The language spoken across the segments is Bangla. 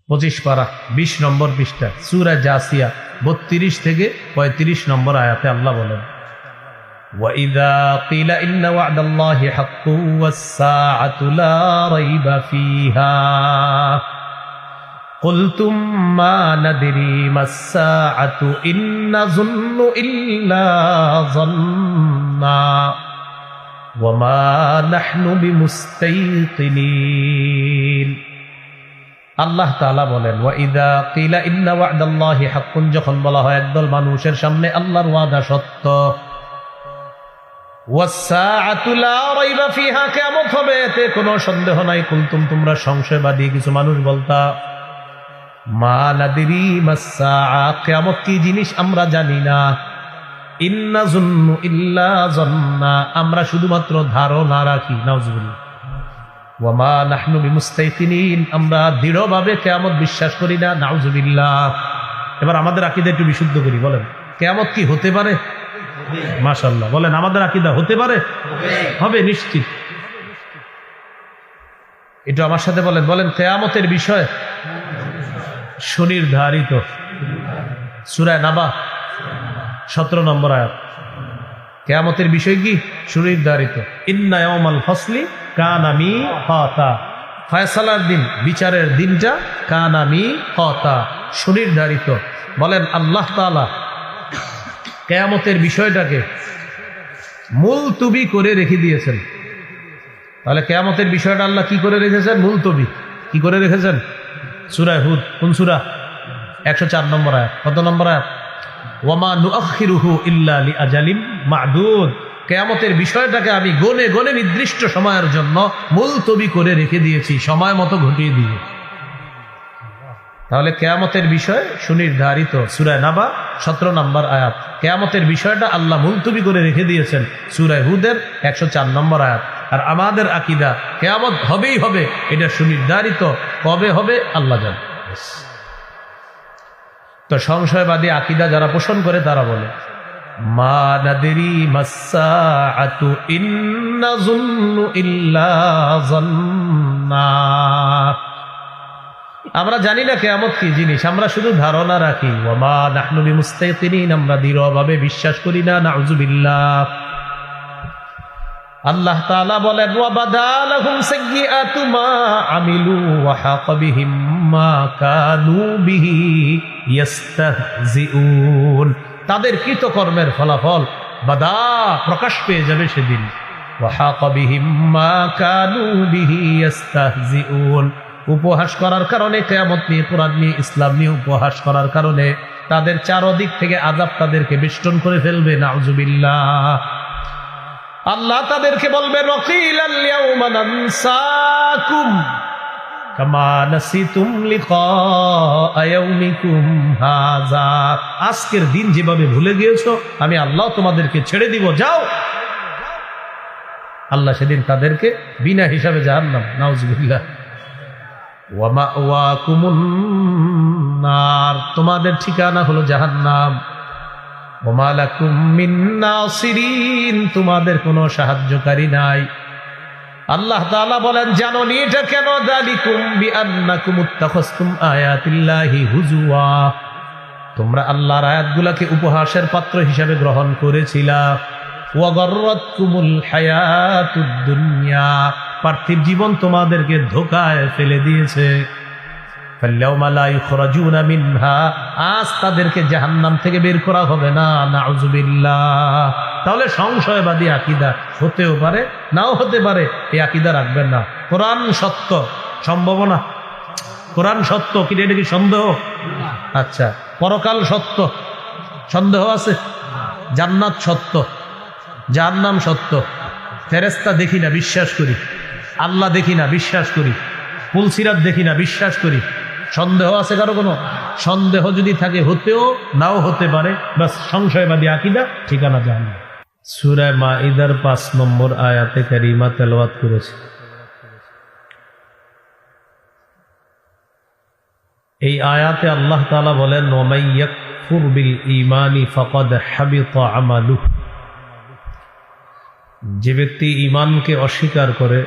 25 পারা 20 নম্বর পৃষ্ঠা সূরা জাসিয়া 32 থেকে 35 নম্বর আয়াতে আল্লাহ বলেন, وَإِذَا قِيلَ إِنَّ وَعْدَ اللَّهِ حَقٌّ وَالسَّاعَةُ لَا رَيْبَ فِيهَا قُلْتُمْ مَا نَدْرِي مَا السَّاعَةُ إِن نَّظُنُّ إِلَّا ظَنًّا وَمَا نَحْنُ بِمُسْتَيْقِنِينَ। আল্লাহ তাআলা বলেন, ওয়াইদা কিলা ইন্না ওয়া'দাল্লাহি হাক্কুন, যখন বলা হয় একদল মানুষের সামনে আল্লাহর ওয়াদা সত্য, ওয়াস-সাআতু লা রাইবা ফিহা, কিয়ামত হবে এতে কোনো সন্দেহ নাই, কুনতুম, তোমরা সংশয়বাদী কিছু মানুষ বলতা, মা নাদরি মাস-সাআ, কিয়ামত কি জিনিস আমরা জানি না, ইন্না যুন্নু ইল্লা যন্না, আমরা শুধুমাত্র ধারণা রাখি, নাউযুবিল্লাহ, ওয়ামা নাহনু বিমুস্তাইকিনিন, আমরা দৃঢ়ভাবে কিয়ামত বিশ্বাস করি না, নাউযুবিল্লাহ। এবার আমাদের আকীদা একটু বিশুদ্ধ করি, বলেন কিয়ামত কি হতে পারে? মাশাআল্লাহ, বলেন আমাদের আকীদা হতে পারে? হবে নিশ্চিত। এটা আমার সাথে বলেন, বলেন কিয়ামতের বিষয় সুনির্ধারিত। সূরা নাবা 17 নম্বর আয়াত, কিয়ামতের বিষয় কি? সুনির্ধারিত। ইন্না ইয়াউমাল ফাসলি কানা মিকাতা, ফয়সালার দিন, বিচারের দিনটা কানা মিকাতা, সুনির্ধারিত। বলেন আল্লাহ তাআলা কিয়ামতের বিষয়টাকে মুলতবি করে রেখে দিয়েছেন। তাহলে কিয়ামতের বিষয়টা আল্লাহ কি করে রেখেছেন? মুলতবি। কি করে রেখেছেন? সূরা হুদ, কোন সূরা? 104 নম্বর আয়াত। কত নম্বর আয়াত? ওয়ামা নুআখিরুহু ইল্লা লিআজালিম মা'দুদ, কিয়ামতের বিষয়টাকে আমি গনে গনে নির্দিষ্ট সময়ের জন্য মুলতবি করে রেখে দিয়েছি, সময় মতো ঘটিয়ে দিয়ে। তাহলে কিয়ামতের বিষয় সুনির্ধারিত। সূরা নাবা 17 নম্বর আয়াত, কিয়ামতের বিষয়টা আল্লাহ মুলতবি করে রেখে দিয়েছেন, সূরা হুদের 104 নম্বর আয়াত। আর আমাদের আকীদা কিয়ামত হবেই হবে, এটা সুনির্ধারিত, কবে হবে আল্লাহ জানেন। তো সংশয়বাদী আকীদা যারা পোষণ করে তারা বলে, মা নাদরি মাস-সাআতু ইন নাযুন্নু ইল্লা যন্না, আমরা জানি না কিয়ামত কি জিনিস, আমরা শুধু ধারণা রাখি। ওয়ামা নাহনু বিমুস্তাইকিনিন, আমরা দৃঢ়ভাবে বিশ্বাস করি না, নাউযুবিল্লাহ। আল্লাহ তাআলা বলেন, ওয়া বাদালাহুম সাইয়্যাতু মা আমিলু ওয়া হাকা বিহিম মা কানু বিহি ইস্তাহজিউন, তাদের কৃতকর্মের ফলাফল বাদা, প্রকাশ পেয়ে যাবে সেদিন। ওয়া হাকা বিহিম মা কানু বিহি ইস্তাহজিউন, উপহাস করার কারণে, কিয়ামত নিয়ে, কুরআন নিয়ে, ইসলাম নিয়ে উপহাস করার কারণে তাদের চারদিক থেকে আযাব তাদেরকে বেষ্টন করে ফেলবে, নাউযুবিল্লাহ। আল্লাহ তাদেরকে বলবেন, ওয়াকিলাল ইয়াউমা নানসাকুম কামা নাসিতুম লিকা ইয়াউমিকুম হাযা, আজকের দিন যেভাবে ভুলে গিয়েছো আমি আল্লাহ তোমাদেরকে ছেড়ে দিব, যাও। আল্লাহ সেদিন তাদেরকে বিনা হিসাবে জাহান্নাম, নাউযুবিল্লাহ। ওয়া মাওয়াকুমুন নার, তোমাদের ঠিকানা হলো জাহান্নাম। ওয়া মা লাকুম মিন নাসিরিন, তোমাদের কোনো সাহায্যকারী নাই। আল্লাহ তাআলা বলেন, জানো নি এটা কেন? যালিকুম বিআন্নাকুম ইত্তাখাযতুম আয়াতিল্লাহি হুজুয়া, তোমরা আল্লাহর আয়াতগুলোকে উপহাসের পাত্র হিসেবে গ্রহণ করেছিলা। ওয়া গাররাতকুমুল হায়াতুদ দুনিয়া, পার্থিব জীবন তোমাদেরকে ধোঁকায় ফেলে দিয়েছে। ফাল্যাউমা লা ইখরাজুনা মিনহা, আজ তাদেরকে জাহান্নাম থেকে বের করা হবে না, নাউযুবিল্লাহ। তাহলে সংশয়বাদী আকীদা হতেও পারে, নাও হতে পারে, এই আকীদা রাখবেন না। কোরআন সত্য, সম্ভাবনা, কোরআন সত্য, কি এটা কি সন্দেহ? আচ্ছা, পরকাল সত্য, সন্দেহ আছে? জান্নাত সত্য, জাহান্নাম সত্য, ফেরেশতা দেখি না, বিশ্বাস করি। আল্লাহ দেখি না, বিশ্বাস করি। পুলসিরাত দেখি না, বিশ্বাস করি। সন্দেহ আছে কারো? কোনো সন্দেহ যদি থাকে, হতেও নাও হতে পারে, বাস সংশয়বাদী আকীদা, ঠিকানা জাহান্নাম। সূরা মাঈদার 5 নম্বর আয়াতে কারিমা তেলাওয়াত করেছে। এই আয়াতে আল্লাহ তাআলা বলেন, ওয়া মান ইয়াকফুর বিল ঈমানি ফাকাদ হাবিতা আমালুহু, যে ব্যক্তি ঈমানকে অস্বীকার করে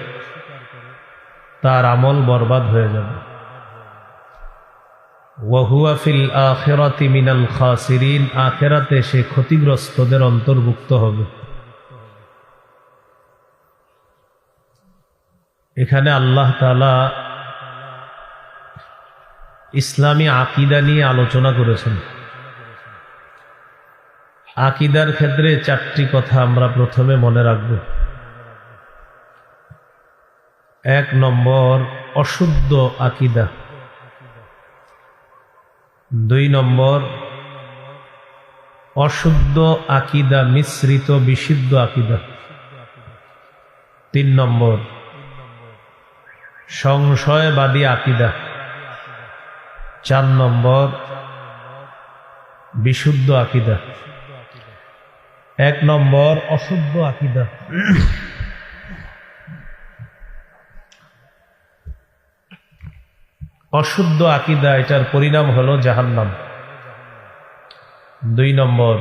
তার আমল বরবাদ হয়ে যাবে। ওয়া হুয়া ফিল আখিরাতি মিনাল খাসিরিন, আখিরাতে সে ক্ষতিগ্রস্তদের অন্তর্ভুক্ত হবে। এখানে আল্লাহ তাআলা ইসলামী আকীদা নিয়ে আলোচনা করেছেন। আকীদার ক্ষেত্রে চারটি কথা আমরা প্রথমে মনে রাখব। 1 নম্বর অশুদ্ধ আকীদা, 2 নম্বর অশুদ্ধ আকীদা মিশ্রিত বিশুদ্ধ আকীদা, 3 নম্বর সংশয়বাদী আকীদা, 4 নম্বর বিশুদ্ধ আকীদা। 1 নম্বর অশুদ্ধ আকীদা। অশুদ্ধ আকীদা, এটার পরিণাম হলো জাহান্নাম। 2 নম্বর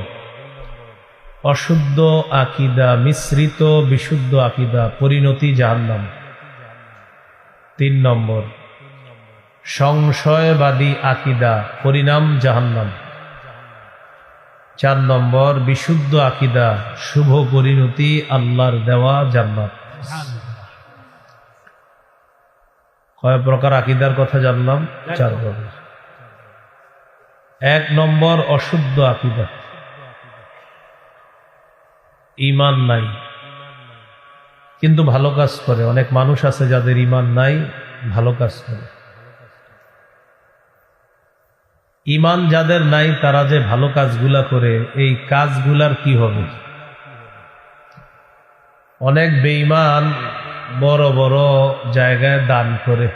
অশুদ্ধ আকীদা মিশ্রিত বিশুদ্ধ আকীদা, পরিণতি জাহান্নাম। 3 নম্বর সংশয়বাদী আকীদা, পরিণাম জাহান্নাম। 4 নম্বর বিশুদ্ধ আকীদা, শুভ পরিণতি আল্লাহর দেওয়া জান্নাত। কয় প্রকার আকীদার কথা জানলাম? 4 প্রকার। 1 নম্বর অশুদ্ধ আকীদা, ঈমান নাই কিন্তু ভালো কাজ করে। অনেক মানুষ আছে যাদের ঈমান নাই, ভালো কাজ করে। ঈমান যাদের নাই তারা যে ভালো কাজগুলা করে, এই কাজগুলার কি হবে? অনেক বেঈমান বড় বড় জায়গায় দান করে,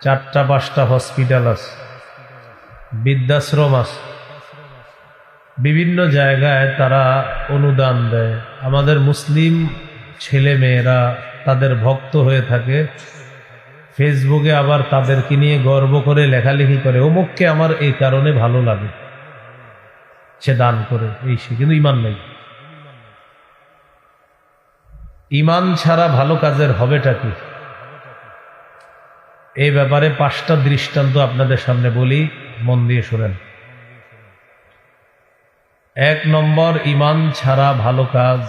4টা 5টা হসপিটাল আছে, বৃদ্ধাশ্রম আছে, বিভিন্ন জায়গায় তারা অনুদান দেয়। আমাদের মুসলিম ছেলে মেয়েরা তাদের ভক্ত হয়ে থাকে, ফেসবুকে আবার তাদেরকে নিয়ে গর্ব করে লেখালেখি করে, অমুককে আমার এই কারণে ভালো লাগে, সে দান করে, এই সে, কিন্তু ঈমান নেই। ঈমান ছাড়া ভালো কাজের হবেটা কি? এই ব্যাপারে 5টা দৃষ্টান্ত আপনাদের সামনে বলি, মন দিয়ে শোনেন। 1 নম্বর ঈমান ছাড়া ভালো কাজ,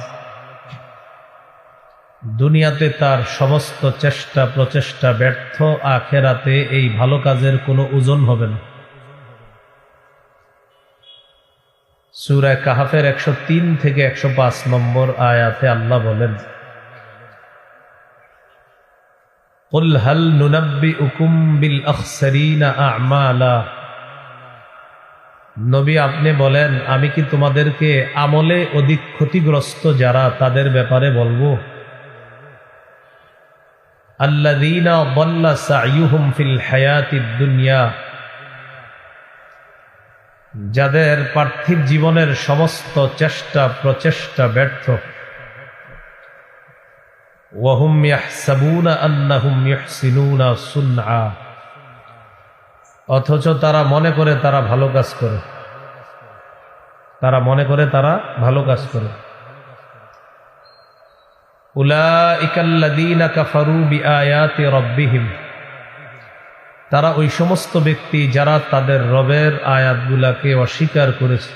দুনিয়াতে তার সমস্ত চেষ্টা প্রচেষ্টা ব্যর্থ, আখেরাতে এই ভালো কাজের কোনো ওজন হবে না। সূরা কাহফের 103 থেকে 105 নম্বর আয়াতে আল্লাহ বলেন, কুল হাল নুনাব্বিউকুম বিল আখসারিনা আ'মালা, নবী আপনি বলেন আমি কি তোমাদেরকে আমলে অধিক ক্ষতিগ্রস্ত যারা তাদের ব্যাপারে বলবো? আল্লাযীনা দাল্লা সা'য়ুহুম ফিল হায়াতিদ দুনিয়া, যাদের পার্থিব জীবনের সমস্ত চেষ্টা প্রচেষ্টা ব্যর্থ। ওয়া হুম ইয়াহসাবুনা আন্নাহুম ইউহসিনুনা সুনআ, অথচ তারা মনে করে তারা ভালো কাজ করে, তারা মনে করে তারা ভালো কাজ করে। উলাইকাল্লাযীনা কাফারু বিআয়াতি রাব্বিহিম, তারা ওই সমস্ত ব্যক্তি যারা তাদের রবের আয়াতগুলাকে অস্বীকার করেছে।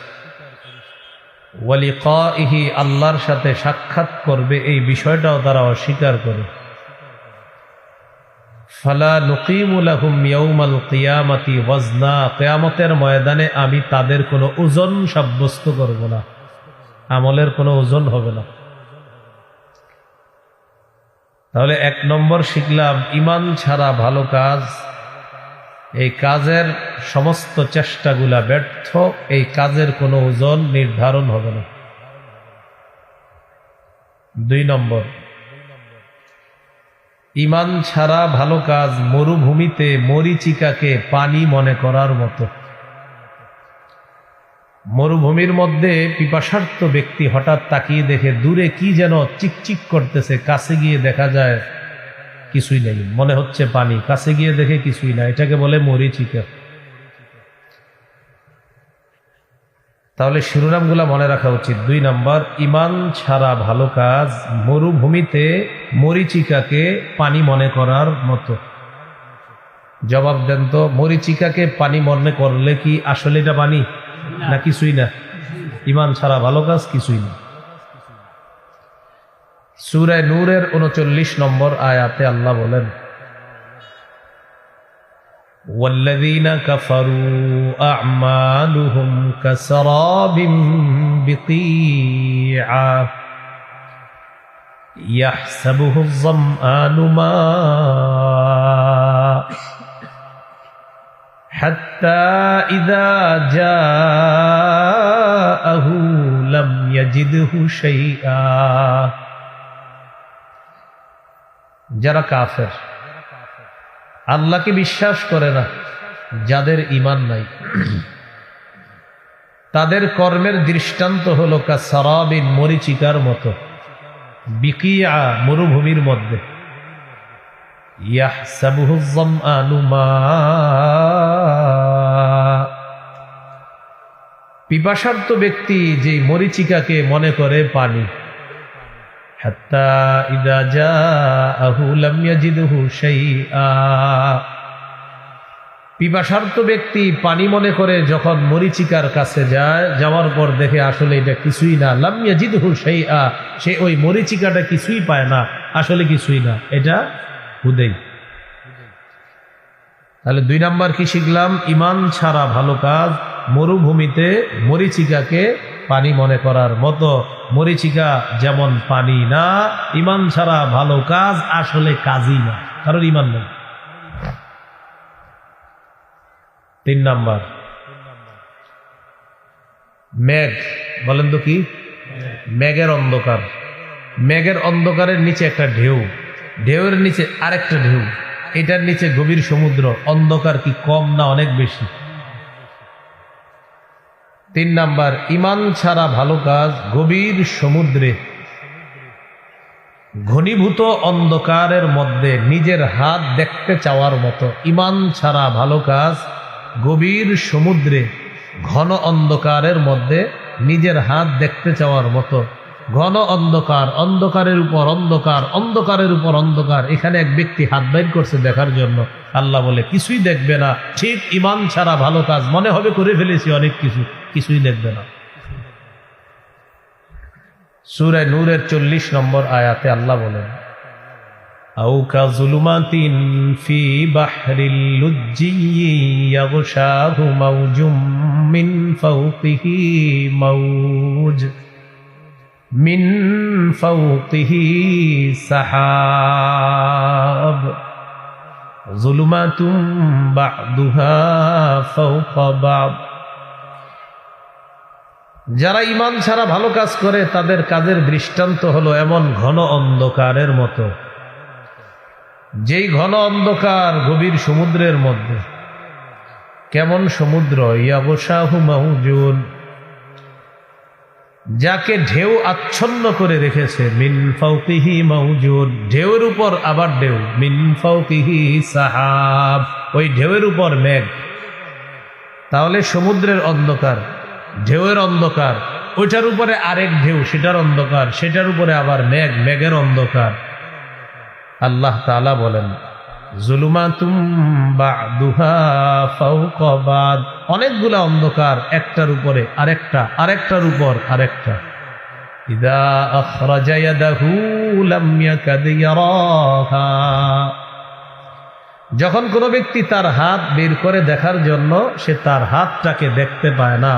ওয়া লিকাইহি, আল্লাহর সাথে সাক্ষাৎ করবে এই বিষয়টাও তারা অস্বীকার করে। ফালা নুকিমু লাহুম ইয়াউমাল কিয়ামাতি ওয়াজনা, কিয়ামতের ময়দানে আমি তাদের কোনো ওজন সাব্যস্ত করব না, আমলের কোনো ওজন হবে না। তাহলে 1 নম্বর শিখলাম, ঈমান ছাড়া ভালো কাজ, এই কাজের সমস্ত চেষ্টাগুলা ব্যর্থ, এই কাজের কোনো ওজন নির্ধারণ হবে না। 2 নম্বর, ঈমান ছাড়া ভালো কাজ মরুভূমিতে মরীচিকাকে পানি মনে করার মতো। মরুভূমির মধ্যে পিপাসার্ত ব্যক্তি হঠাৎ তাকিয়ে দেখে দূরে কি যেন চিকচিক করতেছে, কাছে গিয়ে দেখা যায় কিছুই নেই, মনে হচ্ছে পানি, কাছে গিয়ে দেখে কিছুই না, এটাকে বলে মরীচিকা। তাহলে শিরোনামগুলা মনে রাখা উচিত। 2 নম্বর, ঈমান ছাড়া ভালো কাজ মরুভূমিতে মরীচিকাকে পানি মনে করার মতো। জবাব দেন তো, মরিচিকাকে পানি মনে করলে কি আসলে এটা পানি না কিছুই না? ইমান ছাড়া ভালো কাজ কিছুই না। সূরা নূরের 39 নম্বর আয়াতে আল্লাহ বলেন, والذين كفروا أعمالهم كسراب بقيعة يحسبه الظمآن ماء حتى إذا جاءه لم يجده شيئا। যারা কাফের, আল্লাহকে বিশ্বাস করে না, যাদের ঈমান নাই, তাদের কর্মের দৃষ্টান্ত হলো কাসারাবিন, মরিচিকার মতো, বিকিয়া, মরুভূমির মধ্যে, ইয়াহসাবুহু যামআনু মা, পিপাসার্ত ব্যক্তি যে মরিচিকাকে মনে করে পানি, হাত্তা ইযা জাআহু লাম ইয়াজিদহু শাইআ, পিপাসার্ত ব্যক্তি পানি মনে করে যখন মরিচিকার কাছে যায়, যাওয়ার পর দেখে আসলে এটা কিছুই না, লাম ইয়াজিদহু শাইআ, সে ওই মরিচিকাটা কিছুই পায় না, আসলে কিছুই না, এটা হুদেই। তাহলে 2 নাম্বার কি শিখলাম? ঈমান ছাড়া ভালো কাজ মরুভূমিতে মরিচিকাকে পানি মনে করার মতো। মরিচিকা যেমন পানি না, ঈমান ছাড়া ভালো কাজ আসলে কাজই না, কারণ ঈমান নেই। 3 নাম্বার, মেঘ। বলেন তো কি? মেঘের অন্ধকার। মেঘের অন্ধকারের নিচে একটা ঢেউ, ঢেউয়ের নিচে আরেকটা ঢেউ, এটার নিচে গভীর সমুদ্র। অন্ধকার কি কম না অনেক বেশি? 3 নাম্বার, ঈমান ছাড়া ভালো কাজ গভীর সমুদ্রে ঘনীভূত অন্ধকারের মধ্যে নিজের হাত দেখতে চাওয়ার মতো। ঈমান ছাড়া ভালো কাজ গভীর সমুদ্রে ঘন অন্ধকারের মধ্যে নিজের হাত দেখতে চাওয়ার মতো। ঘন অন্ধকার, অন্ধকারের উপর অন্ধকার, অন্ধকারের উপর অন্ধকার, এখানে এক ব্যক্তি হাত বের করছে দেখার জন্য। আল্লাহ বলে কিছুই দেখবে না। ঠিক ঈমান ছাড়া ভালো কাজ মনে হবে করে ফেলেছি অনেক কিছু, কিছুই দেখবে না। সূরা নূরের 40 নম্বর আয়াতে আল্লাহ বলেন, আও কাযুলুমাতিন ফি বাহরিল লুজ্জি ইয়াগশাহু মাওজুম মিন ফাওকিহি মাওজ মিন ফাওকিহি সাহাব যুলুমাতুম বা'দুহা ফাওকা বা'দ। যারা ঈমান ছাড়া ভালো কাজ করে তাদের কাজের দৃষ্টান্ত হলো এমন ঘন অন্ধকারের মতো, যেই ঘন অন্ধকার গভীর সমুদ্রের মধ্যে। কেমন সমুদ্র? ইয়াগশাহু মাওজুন, যাকে ঢেউ আচ্ছন্ন করে রেখেছে। মিন ফাওকিহি মাওজুন, ঢেউয়ের উপর আবার ঢেউ। মিন ফাওকিহি সাহাব, ওই ঢেউয়ের উপর মেঘ। তাহলে সমুদ্রের অন্ধকার, ঢেউয়ের অন্ধকার, ওইটার উপরে আরেক ঢেউ, সেটার অন্ধকার, সেটার উপরে আবার মেঘ, মেঘের অন্ধকার। আল্লাহ তাআলা বলেন, যুলুমাতুম বা'দুহা ফাওকা বা'দ, অনেকগুলা অন্ধকার, একটার উপরে আরেকটা, আরেকটার উপর আরেকটা। ইযা আখরাজা ইয়াদাহু লাম ইয়াকাদ ইয়ারাহা, যখন কোনো ব্যক্তি তার হাত বের করে দেখার জন্য, সে তার হাতটাকে দেখতে পায় না।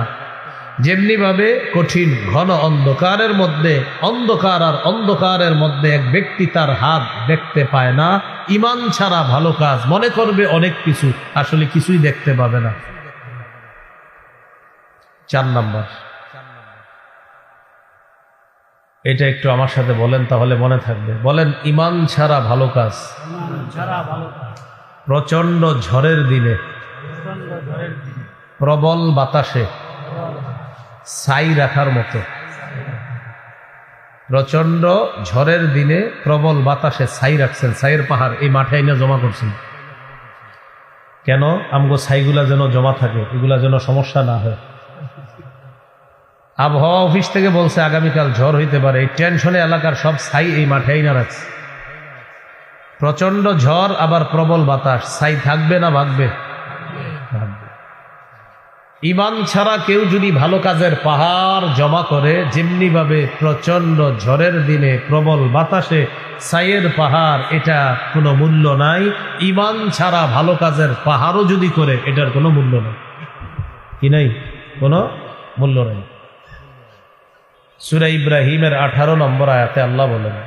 যেমনি ভাবে কঠিন ঘন অন্ধকারের মধ্যে, অন্ধকার আর অন্ধকারের মধ্যে এক ব্যক্তি তার হাত দেখতে পায় না, ঈমান ছাড়া ভালো কাজ মনে করবে অনেক কিছু, আসলে কিছুই দেখতে পাবে না। 4 নাম্বার, এটা একটু আমার সাথে বলেন, তাহলে মনে থাকবে। বলেন, ঈমান ছাড়া ভালো কাজ। প্রচন্ড ঝড়ের দিনে, প্রবল বাতাসে ছাই রাখার মতো। প্রচন্ড ঝড়ের দিনে প্রবল বাতাসে ছাই রাখছেন, ছাইয়ের পাহাড় এই মাঠে এনে জমা করছেন। কেন? আমগো ছাইগুলা যেন জমা থাকে, এগুলা যেন সমস্যা না হয়। আবহাওয়া অফিস থেকে বলছে আগামীকাল ঝড় হইতে পারে, এই টেনশনে এলাকার সব ছাই এই মাঠে এনে রাখছে। প্রচন্ড ঝড় আবার প্রবল বাতাস, ছাই থাকবে না ভাগবে? ঈমান ছাড়া কেউ যদি ভালো কাজের পাহাড় জমা করে, যেমনি ভাবে প্রচন্ড ঝড়ের দিনে প্রবল বাতাসে ছাইয়ের পাহাড়, এটা কোনো মূল্য নাই। ঈমান ছাড়া ভালো কাজের পাহাড়ও যদি করে, এটার কোনো মূল্য নেই। কি নাই? কোনো মূল্য নেই। সূরা ইব্রাহিমের 18 নম্বর আয়াতে আল্লাহ বলেন,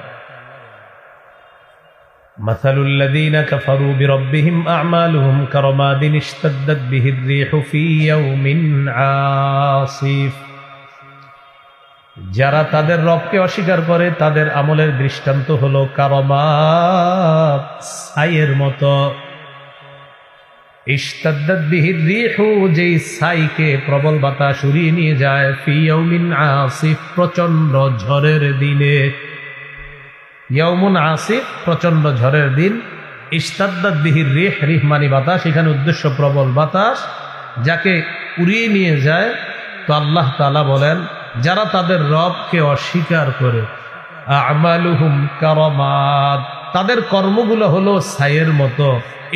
মাসালুল্লাযীনা কাফারু বিরাব্বিহিম আ'মালুহুম কারামাদিন ইশতাদ্দাত বিহির রিহু ফী ইয়াউমিন আসিফ। যারা তাদের রবকে অস্বীকার করে, তাদের আমলের দৃষ্টান্ত হলো কারামাত, ছাইয়ের মতো। ইশতাদ্দাত বিহির রিহু, যেই ছাইকে প্রবল বাতাস উড়িয়ে নিয়ে যায়, ফী ইয়াউমিন আসিফ, প্রচন্ড ঝড়ের দিনে। ইয়াউমুন আসিফ, প্রচন্ড ঝড়ের দিন। ইশতাদ্দাত বিহির রিহ, রিহ মানে বাতাস, এখানে উদ্দেশ্য প্রবল বাতাস, যাকে উড়িয়ে নিয়ে যায়। তো আল্লাহ তাআলা বলেন, যারা তাদের রবকে অস্বীকার করে, আমালুহুম কারামাদ, তাদের কর্মগুলো হলো ছাইয়ের মতো।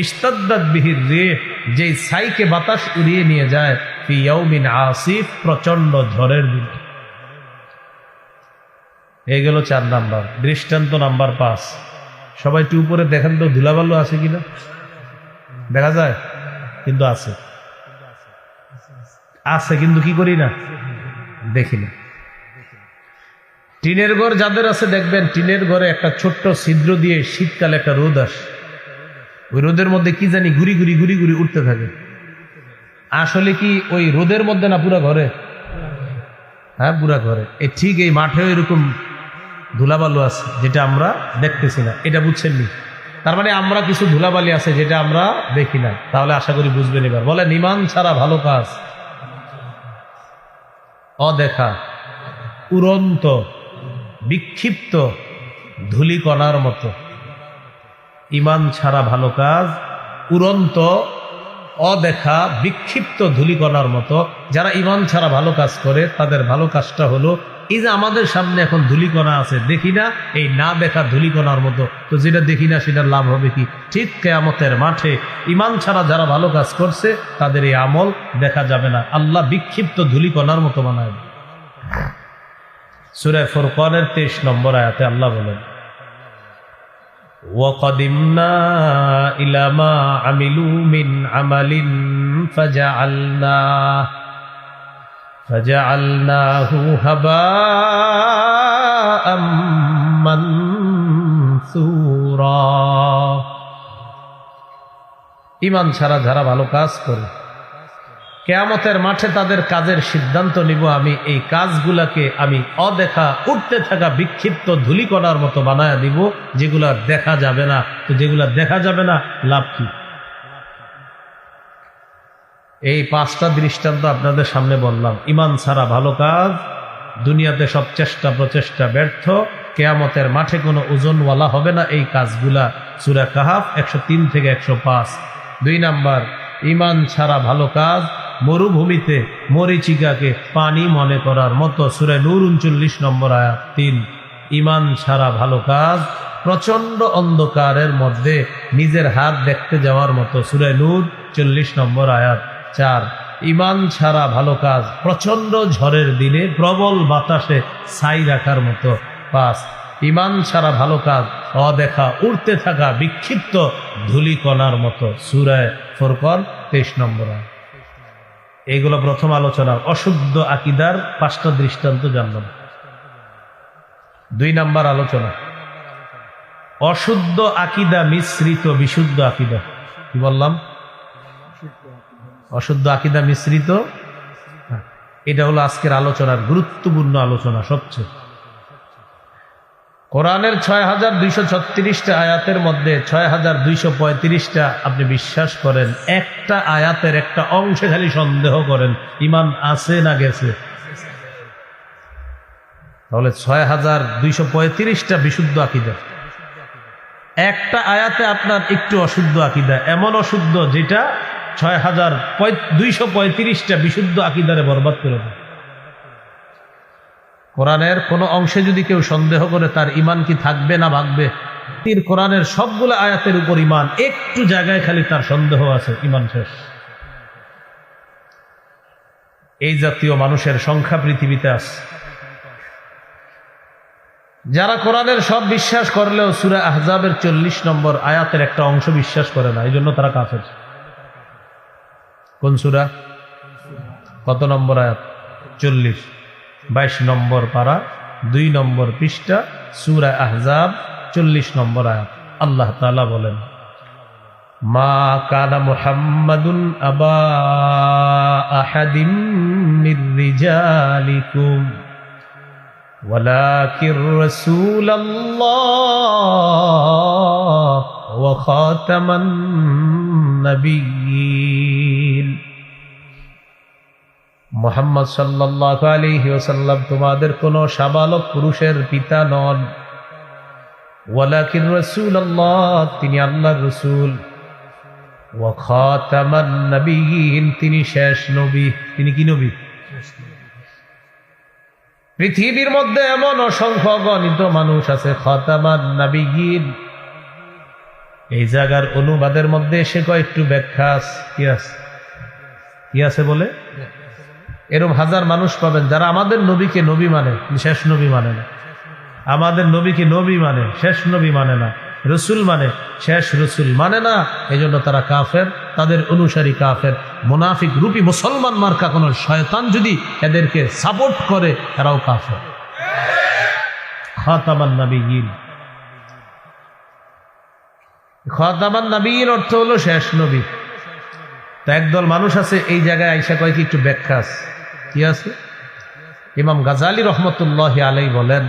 ইশতাদ্দাত বিহির রিহ, যেই ছাইকে বাতাস উড়িয়ে নিয়ে যায়, ফি ইয়াউমিন আসিফ, প্রচন্ড ঝড়ের দিন। এই গেল 4 নাম্বার দৃষ্টান্ত। নাম্বার 5, সবাই একটু উপরে দেখেন তো ধুলাবালু আছে কিনা। দেখা যায়? কিন্তু আছে, আছে কিন্তু কি করি না, দেখি না। টিনের ঘর যাদের আছে দেখবেন, টিনের ঘরে একটা ছোট্ট ছিদ্র দিয়ে শীতকালে একটা রোদ আসে, ওই রোদের মধ্যে কি জানি ঘুরি ঘুরি ঘুরি ঘুরি উঠতে থাকে। আসলে কি ওই রোদের মধ্যে না পুরা ঘরে? হ্যাঁ, পুরা ঘরে। এই ঠিক এই মাঠেও এরকম ধুলাবালু আছে, যেটা আমরা দেখতেছি না। এটা বুঝছেন নি? তার মানে আমরা কিছু ধুলাবালি আছে যেটা আমরা দেখি না। তাহলে আশা করি বুঝবেন এবার। বলে, ঈমান ছাড়া ভালো কাজ অদেখা, উড়ন্ত, বিক্ষিপ্ত ধূলিকণার মতো। ঈমান ছাড়া ভালো কাজ উড়ন্ত, অদেখা, বিক্ষিপ্ত ধূলিকণার মতো। যারা ঈমান ছাড়া ভালো কাজ করে, তাদের ভালো কাজটা হলো এই যে আমাদের সামনে এখন ধূলিকণা আছে, দেখি না, এই না দেখা ধূলিকণার মতো। তো যেটা দেখি না সেটার লাভ হবে কি? ঠিক কিয়ামতের মাঠে ঈমান ছাড়া যারা ভালো কাজ করছে, তাদের এই আমল দেখা যাবে না, আল্লাহ বিক্ষিপ্ত ধূলিকণার মতো বানায় দেবে। সূরা ফুরকানের 23 নম্বর আয়াতে আল্লাহ বলেন, وَقَدِمْنَا إِلَى مَا عَمِلُوا مِنْ عَمَلٍ فَجَعَلْنَاهُ هَبَاءً مَنْثُورًا। ঈমান ছাড়া যারা ভালো কাজ করে, কিয়ামতের মাঠে তাদের কাজের সিদ্ধান্ত নিব আমি। এই কাজগুলাকে আমি অদেখা, উঠতে থাকা বিক্ষিপ্ত ধূলিকণার মতো বানায়া দিব, যেগুলা দেখা যাবে না। তো যেগুলা দেখা যাবে না, লাভ কি? এই 5টা দৃষ্টান্ত আপনাদের সামনে বললাম। ঈমান ছাড়া ভালো কাজ, দুনিয়াতে সব চেষ্টা প্রচেষ্টা ব্যর্থ, কিয়ামতের মাঠে কোনো ওজনওয়ালা হবে না এই কাজগুলা। সূরা কাহাফ 103 থেকে 105। 2 নাম্বার, ঈমান ছাড়া ভালো কাজ মরুভূমিতে মরিচিকাকে পানি মনে করার মতো। সূরা নূর 39 নম্বর আয়াত 3। ঈমান ছাড়া ভালো কাজ প্রচন্ড অন্ধকারের মধ্যে নিজের হাত দেখতে যাওয়ার মতো। সূরা নূর 40 নম্বর আয়াত 4। ঈমান ছাড়া ভালো কাজ প্রচন্ড ঝড়ের দিনে প্রবল বাতাসে ছাই রাখার মতো। 5। ঈমান ছাড়া ভালো কাজ অদেখা, উড়তে থাকা বিক্ষিপ্ত ধূলিকণার মতো। সূরা ফুরকান 23 নম্বর আয়াত। এইগুলো প্রথম আলোচনা। অশুদ্ধ আকীদার 5টা দৃষ্টান্ত জানলাম। 2 নাম্বার আলোচনা, অশুদ্ধ আকীদা মিশ্রিত বিশুদ্ধ আকীদা। কি বললাম? অশুদ্ধ আকীদা মিশ্রিত। এটা হলো আজকের আলোচনার গুরুত্বপূর্ণ আলোচনা সবচেয়ে। কোরআনের 6236টা আয়াতের মধ্যে 6235টা আপনি বিশ্বাস করেন, একটা আয়াতের একটা অংশে খালি সন্দেহ করেন ঈমান আছে না গেছে। তাহলে 6235টা বিশুদ্ধ আকীদা, একটা আয়াতে আপনার একটু অশুদ্ধ আকীদা, এমন অশুদ্ধ যেটা 6235টা বিশুদ্ধ আকীদারে বরবাদ করে দেয়। কোরআনের কোন অংশে যদি কেউ সন্দেহ করে, তার ঈমান কি থাকবে না ভাগবে? তীর কোরআনের সবগুলো আয়াতের উপর ঈমান, একটু জায়গায় খালি তার সন্দেহ আছে, ঈমান শেষ। এই জাতীয় মানুষের সংখ্যা পৃথিবীতে আছে। যারা কোরআনের সব বিশ্বাস করলেও সূরা আহজাবের 40 নম্বর আয়াতের একটা অংশ বিশ্বাস করে না, এই জন্য তারা কাফের। কোন সূরা? কত নম্বর আয়াত? 40, 22 নম্বর পারা, 2 নম্বর পৃষ্ঠা, সূরা আহজাব 40 নম্বর আয়াত। আল্লাহ তাআলা বলেন, মা কানা মুহাম্মাদুন আবা আহাদিম মির রিজালিকুম ওয়ালাকির রাসূলুল্লাহ ওয়া খাতামান নাবিয়্যিন। মুহাম্মদ সাল্লাল্লাহু আলাইহি ওয়াসাল্লাম তোমাদের কোনো সাবালক পুরুষের পিতা নন। ওয়ালাকির রাসূলুল্লাহ, তিনি আল্লাহর রাসূল। ওয়া খাতামান নাবিয়্যিন, তিনি শেষ নবী। তিনি কি নবী? পৃথিবীর মধ্যে এমন অসংখ্য অগণিত মানুষ আছে খাতামান নাবিয়্যিন। এই জায়গার অনুবাদের মধ্যে এসে কয়েকটু ব্যাখ্যা আছে। কি আছে বলে? এরকম হাজার মানুষ পাবেন যারা আমাদের নবীকে নবী মানে, শেষ নবী মানে না। আমাদের নবীকে নবী মানে, শেষ নবী মানে না। রসুল মানে, শেষ রসুল মানে না। এই জন্য তারা কাফের, তাদের অনুসারী কাফের। মুনাফিক রূপী মুসলমান মার্কা কোন শয়তান যদি এদেরকে সাপোর্ট করে, এরাও কাফের। খাতামান নাবিয়্যিন, খাতামান নাবিয়্যিন অর্থ হলো শেষ নবী। তো একদল মানুষ আছে এই জায়গায় আইসা কয় কি একটু ব্যাখ্যা আছে। কি আছে? ইমাম গাজালি রহমতুল্লাহি আলাইহি বলেন,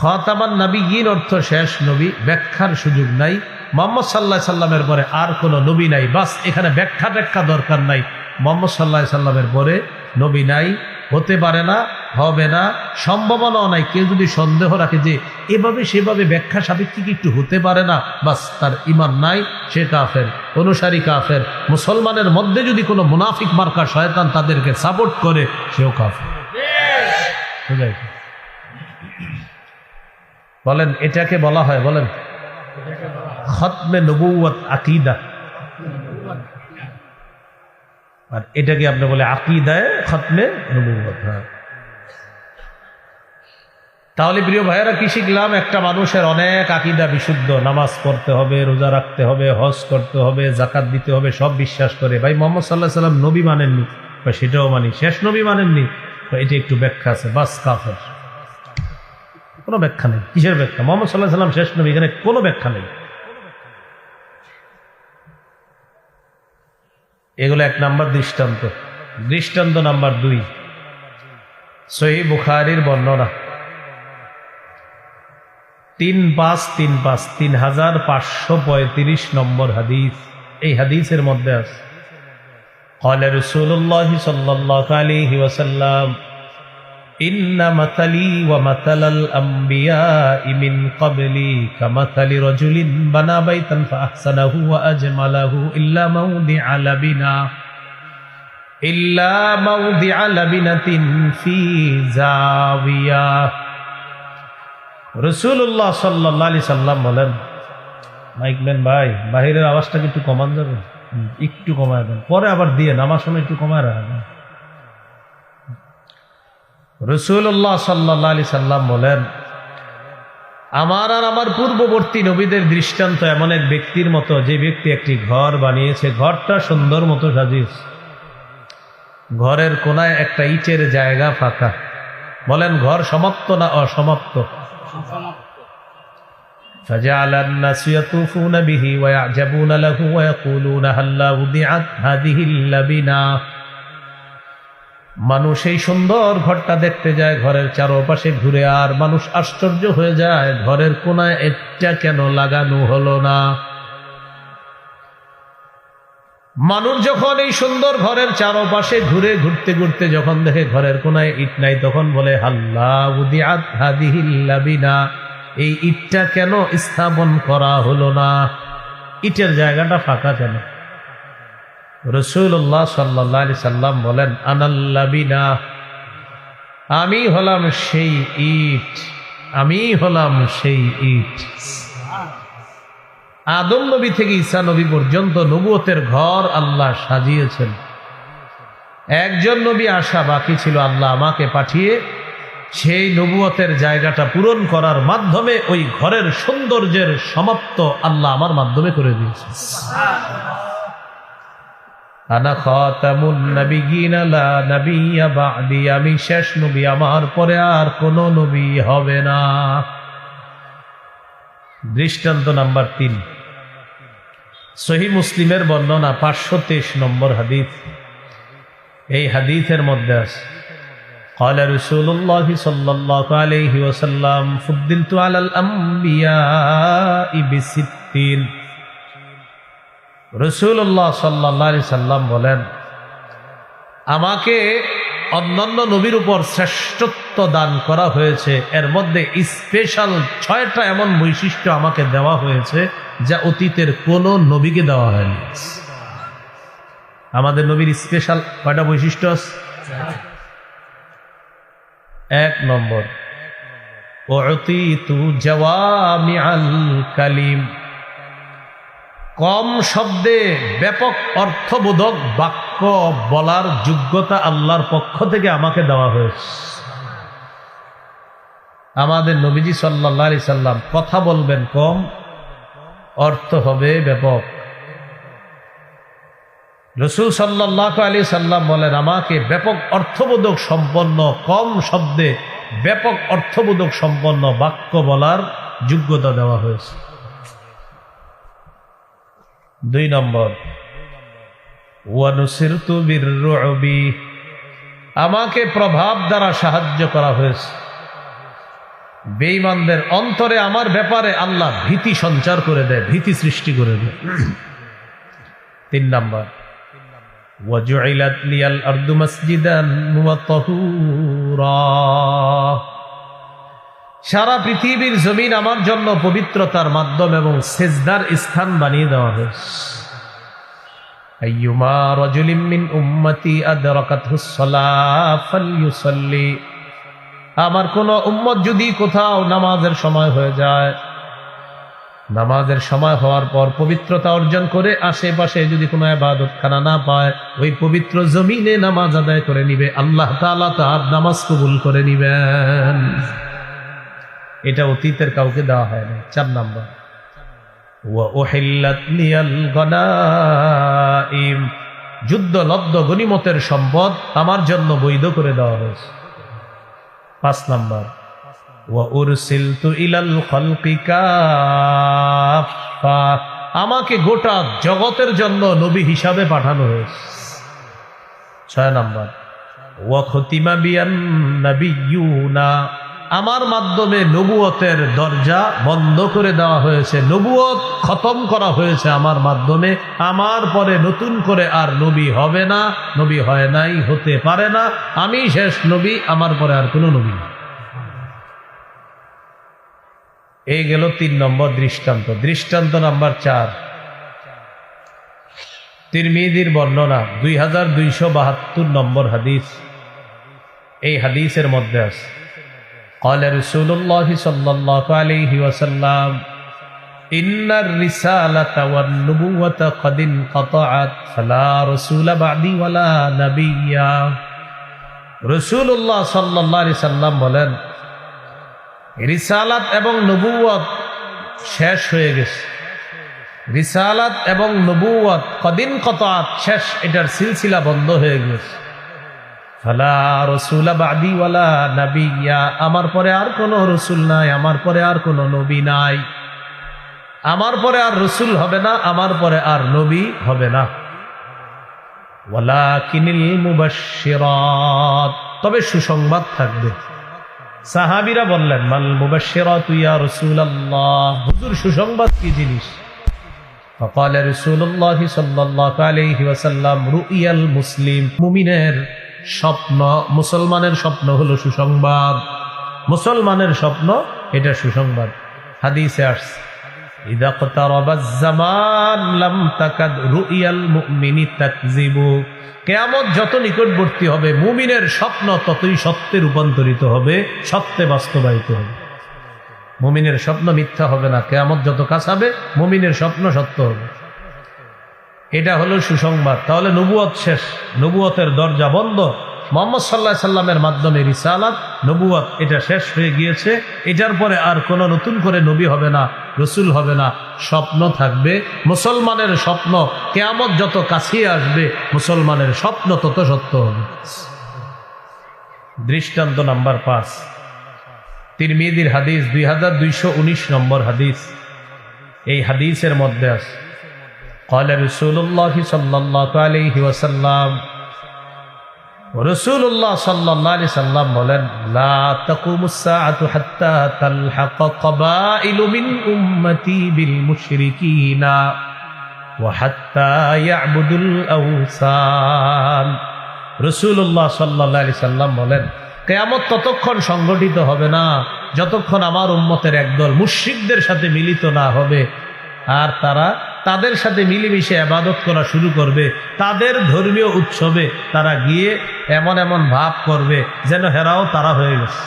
খাতামান নাবিয়্যিন অর্থ শেষ নবী, ব্যাখ্যার সুযোগ নাই। মুহাম্মদ সাল্লাল্লাহু আলাইহি সাল্লামের পরে আর কোনো নবী নাই, বাস এখানে ব্যাখ্যা দরকার নাই। মুহাম্মদ সাল্লাল্লাহু আলাইহি সাল্লামের পরে নবী নাই, হতে পারে না, হবে না, সম্ভাবনাও নাই। কেউ যদি সন্দেহ রাখে যে এভাবে সেভাবে ব্যাখ্যা সাপেক্ষে একটু হতে পারে না, বাস তার ঈমান নাই, সে কাফের, অনুসারী কাফের। মুসলমানের মধ্যে যদি কোনো মুনাফিক মার্কা শয়তান তাদেরকে সাপোর্ট করে, সেও কাফের। বলেন এটাকে বলা হয়, বলেন খতমে নবুয়ত আকীদা। আর এটাকে আপনি বলে আকীদায়ে খতমে নবুয়ত। তাহলে প্রিয় ভাইয়েরা কি শিখলাম? একটা মানুষের অনেক আকীদা বিশুদ্ধ, নামাজ পড়তে হবে, রোজা রাখতে হবে, হজ করতে হবে, যাকাত দিতে হবে, সব বিশ্বাস করে। ভাই মুহাম্মদ সাল্লাল্লাহু আলাইহি সাল্লাম নবী মানেননি, সেটাও মানি। শেষ নবী মানেননি, এটা একটু ব্যাখ্যা আছে, বাস কাফের। কোনো ব্যাখ্যা নেই। কিসের ব্যাখ্যা? মুহাম্মদ সাল্লাল্লাহু আলাইহি সাল্লাম শেষ নবী, এখানে কোনো ব্যাখ্যা নেই। এগুলো এক নাম্বার দৃষ্টান্ত। দৃষ্টান্ত নাম্বার 2, সহিহ বুখারীর বর্ণনা 3535 নম্বর হাদিস। এই হাদিসের মধ্যে আছে, قال رسول الله صلى الله عليه وسلم إن مثلي ومثل الأنبياء من قبلي كمثل رجل بنى بيتا فأحسنه وأجمله إلا موضع لبنة في زاوية। রাসূলুল্লাহ সাল্লাল্লাহু আলাইহি সাল্লাম বলেন, মাইকম্যান ভাই বাহিরের আওয়াজটাকে একটু কমান যাবে? একটু কমায় দেন, পরে আবার দিয়ে নামার সময় একটু কমায় রাখবেন। রাসূলুল্লাহ সাল্লাল্লাহু আলাইহি সাল্লাম বলেন, আমার আর আমার পূর্ববর্তী নবীদের দৃষ্টান্ত এমন এক ব্যক্তির মতো, যে ব্যক্তি একটি ঘর বানিয়েছে, ঘরটা সুন্দর মতো সাজিয়েছে, ঘরের কোনায় একটা ইটের জায়গা ফাঁকা। বলেন ঘর সমাপ্ত না অসমাপ্ত? فجعل الناس يطوفون به ويعجبون له ويقولون هلا وضعت هذه اللبنة। মানুষ এই সুন্দর ঘরটা দেখতে যায়, ঘরের চারপাশে ঘুরে, আর মানুষ আশ্চর্য হয়ে যায় ঘরের কোনায় এটা কেন লাগানো হলো না। মানুষ যখন এই সুন্দর ঘরের চারপাশে ঘুরতে ঘুরতে যখন দেখে ঘরের কোনায় ইট নাই, তখন বলে হাল্লা উদিআত হাদিহিল লাবিনা, এই ইটটা কেন স্থাপন করা হলো না, ইটের জায়গাটা ফাঁকা কেন? রাসূলুল্লাহ সাল্লাল্লাহু আলাইহি সাল্লাম বলেন, আনাল লাবিনা, আমি হলাম সেই ইট, আমি হলাম সেই ইট। আদম নবী থেকে ঈসা নবী পর্যন্ত নবুয়তের ঘর আল্লাহ সাজিয়েছেন। একজন নবী আসা বাকি ছিল, আল্লাহ আমাকে পাঠিয়ে সেই নবুয়তের জায়গাটা পূরণ করার মাধ্যমে ওই ঘরের সৌন্দর্যের সমাপ্ত আল্লাহ আমার মাধ্যমে করে দিয়েছে। আনা খাতামুন নাবিয়্যিন লা নাবিয়্যা বা'দি, আমি শেষ নবী, আমার পরে আর কোন নবী হবে না। দৃষ্টান্ত নাম্বার 3, সহিহ মুসলিমের বর্ণনা 523 নম্বর হাদিস। এই হাদিসের মধ্যে আছে قال رسول الله صلى الله عليه وسلم فضلت على الأنبياء ب60। রাসূলুল্লাহ সাল্লাল্লাহু আলাইহি সাল্লাম বলেন, আমাকে অন্যান্য নবীর উপর শ্রেষ্ঠত্ব দান করা হয়েছে। এর মধ্যে স্পেশাল 6টা এমন বৈশিষ্ট্য আমাকে দেওয়া হয়েছে যা অতীতের কোন নবীকে দেওয়া হয়নি। আমাদের নবীর স্পেশাল কয়টা বৈশিষ্ট্য আছে? 1 নম্বর, উতিতু জাওয়ামিআল কালিম, কম শব্দে ব্যাপক অর্থবোধক বাক্য বলার যোগ্যতা আল্লাহর পক্ষ থেকে আমাকে দেওয়া হয়েছে। আমাদের নবীজি সাল্লাল্লাহু আলাইহি সাল্লাম কথা বলবেন কম, অর্থ হবে ব্যাপক। রাসূল সাল্লাল্লাহু আলাইহি সাল্লাম বলেন, আমাকে ব্যাপক অর্থবোধক সম্পন্ন, কম শব্দে ব্যাপক অর্থবোধক সম্পন্ন বাক্য বলার যোগ্যতা দেওয়া হয়েছে। 2 নম্বর, ওয়ানুসিরতু বিররুবি, আমাকে প্রভাব দ্বারা সাহায্য করা হয়েছে। বেঈমানদের অন্তরে আমার ব্যাপারে আল্লাহ ভীতি সঞ্চার করে দেয়, ভীতি সৃষ্টি করে দেয়। 3 নম্বর, ওয়াজুইলাত লিয়াল আরদু মাসজিদান ওয়া তাহুরা, সারা পৃথিবীর জমিন আমার জন্য পবিত্রতার মাধ্যম এবং সেজদার স্থান বানিয়ে দেওয়া হয়েছে। আইয়ুমা রাজুলিন মিন উম্মতি আদরাকাতহুস সালাহ ফালইউসাল্লি, আমার কোন উম্মত যদি কোথাও নামাজের সময় হয়ে যায়, নামাজের সময় হওয়ার পর পবিত্রতা অর্জন করে আশেপাশে যদি কোনো ইবাদতখানা না পায়, ওই পবিত্র জমিনে নামাজ আদায় করে নিবে, আল্লাহ তাআলা তার নামাজ কবুল করে নিবেন। এটা অতীতের কাউকে দেওয়া হয় না। 4 নম্বর, ওয়া উহিল্লাত লিয়াল গনাইম, যুদ্ধ লব্ধ গনিমতের সম্পদ আমার জন্য বৈধ করে দেওয়া হয়েছে। 5 নম্বর, ওয়া উরসিলতু ইলাল খালকি কাফা, আমাকে গোটা জগতের জন্য নবী হিসাবে পাঠানো হয়েছে। 6 নম্বর, ওয়া খুতিমা বিয়ান নাবিয়্যুনা, আমার মাধ্যমে নবুয়তের দরজা বন্ধ করে দেওয়া হয়েছে, নবুয়ত খতম করা হয়েছে আমার মাধ্যমে। আমার পরে নতুন করে আর নবী হবে না, নবী হয় নাই, হতে পারে না। আমি শেষ নবী, আমার পরে আর কোনো নবী নেই। এই গেল 3 নম্বর দৃষ্টান্ত। দৃষ্টান্ত নাম্বার 4, তিরমিজির বর্ণনা 2272 নম্বর হাদিস। এই হাদিসের মধ্যে আছে, قال رسول الله صلى الله عليه وسلم إن الرسالة والنبوة قد انقطعت فلا رسول بعدي ولا نبي। রাসূলুল্লাহ সাল্লাল্লাহু আলাইহি সাল্লাম বলেন, রিসালাত এবং নবুয়ত শেষ হয়ে গেছে। রিসালাত এবং নবুয়ত কদিন কতাত, শেষ, এটার সিলসিলা বন্ধ হয়ে গেছে। ফালা রাসূলা বাদি ওয়ালা নাবিয়্যা, আমার পরে আর কোনো রসুল নাই, আমার পরে আর কোনো নবী নাই, আমার পরে আর রসুল হবে না, আমার পরে আর নবী হবে না। ওয়ালাকিনিল মুবাশশিরাত, তবে সুসংবাদ থাকবে। সাহাবীরা বললেন, মাল মুবাশশিরাতু ইয়া রাসূলুল্লাহ, হুজুর সুসংবাদ কি জিনিস? ফাকাল রাসূলুল্লাহ সাল্লাল্লাহু আলাইহি ওয়াসাল্লাম, রুইয়াল মুসলিম, মুমিনের স্বপ্ন, মুসলমানের স্বপ্ন হলো সুসংবাদ। মুসলমানের স্বপ্ন এটা সুসংবাদ। হাদিসে আসছে, ইযা ইকতারাবাজ জামান লাম তাকাদ রুইয়াল মুমিনি তাকযিবু, কিয়ামত যত নিকটবর্তী হবে মুমিনের স্বপ্ন ততই সত্যে রূপান্তরিত হবে, সত্যে বাস্তবায়িত হবে। মুমিনের স্বপ্ন মিথ্যা হবে না, কিয়ামত যত কাছাবে মুমিনের স্বপ্ন সত্য হবে। এটা হলো সুসংবাদ। তাহলে নবুয়ত শেষ, নবুয়তের দরজা বন্ধ। মুহাম্মদ সাল্লাল্লাহু আলাইহি সাল্লামের মাধ্যমে রিসালাত, নবুয়ত এটা শেষ হয়ে গিয়েছে। এটার পরে আর কোনো নতুন করে নবী হবে না, রসুল হবে না। স্বপ্ন থাকবে, মুসলমানের স্বপ্ন কিয়ামত যত কাছে আসবে মুসলমানের স্বপ্ন তত সত্য হবে। দৃষ্টান্ত নাম্বার 5, তিরমিজির হাদিস 2219 নম্বর হাদিস। এই হাদিসের মধ্যে আছে قال رسول الله صلى الله عليه وسلم, রাসূলুল্লাহ সাল্লাল্লাহু আলাইহি সাল্লাম বলেন, লা তাকুমুস সাআতু হাত্তা তালহাকা কাবাইলু মিন উম্মতি বিল মুশরিকিনা ওয়া হাত্তা ইয়াবুদুল আওসান। রাসূলুল্লাহ সাল্লাল্লাহু আলাইহি সাল্লাম বলেন, কিয়ামত ততক্ষণ সংগঠিত হবে না যতক্ষণ আমার উম্মতের একদল মুশরিকদের সাথে মিলিত না হবে, আর তারা তাদের সাথে মিলেমিশে ইবাদত করা শুরু করবে। তাদের ধর্মীয় উৎসবে তারা গিয়ে এমন এমন ভাব করবে যেন হেরাও তারা হয়ে গেছে।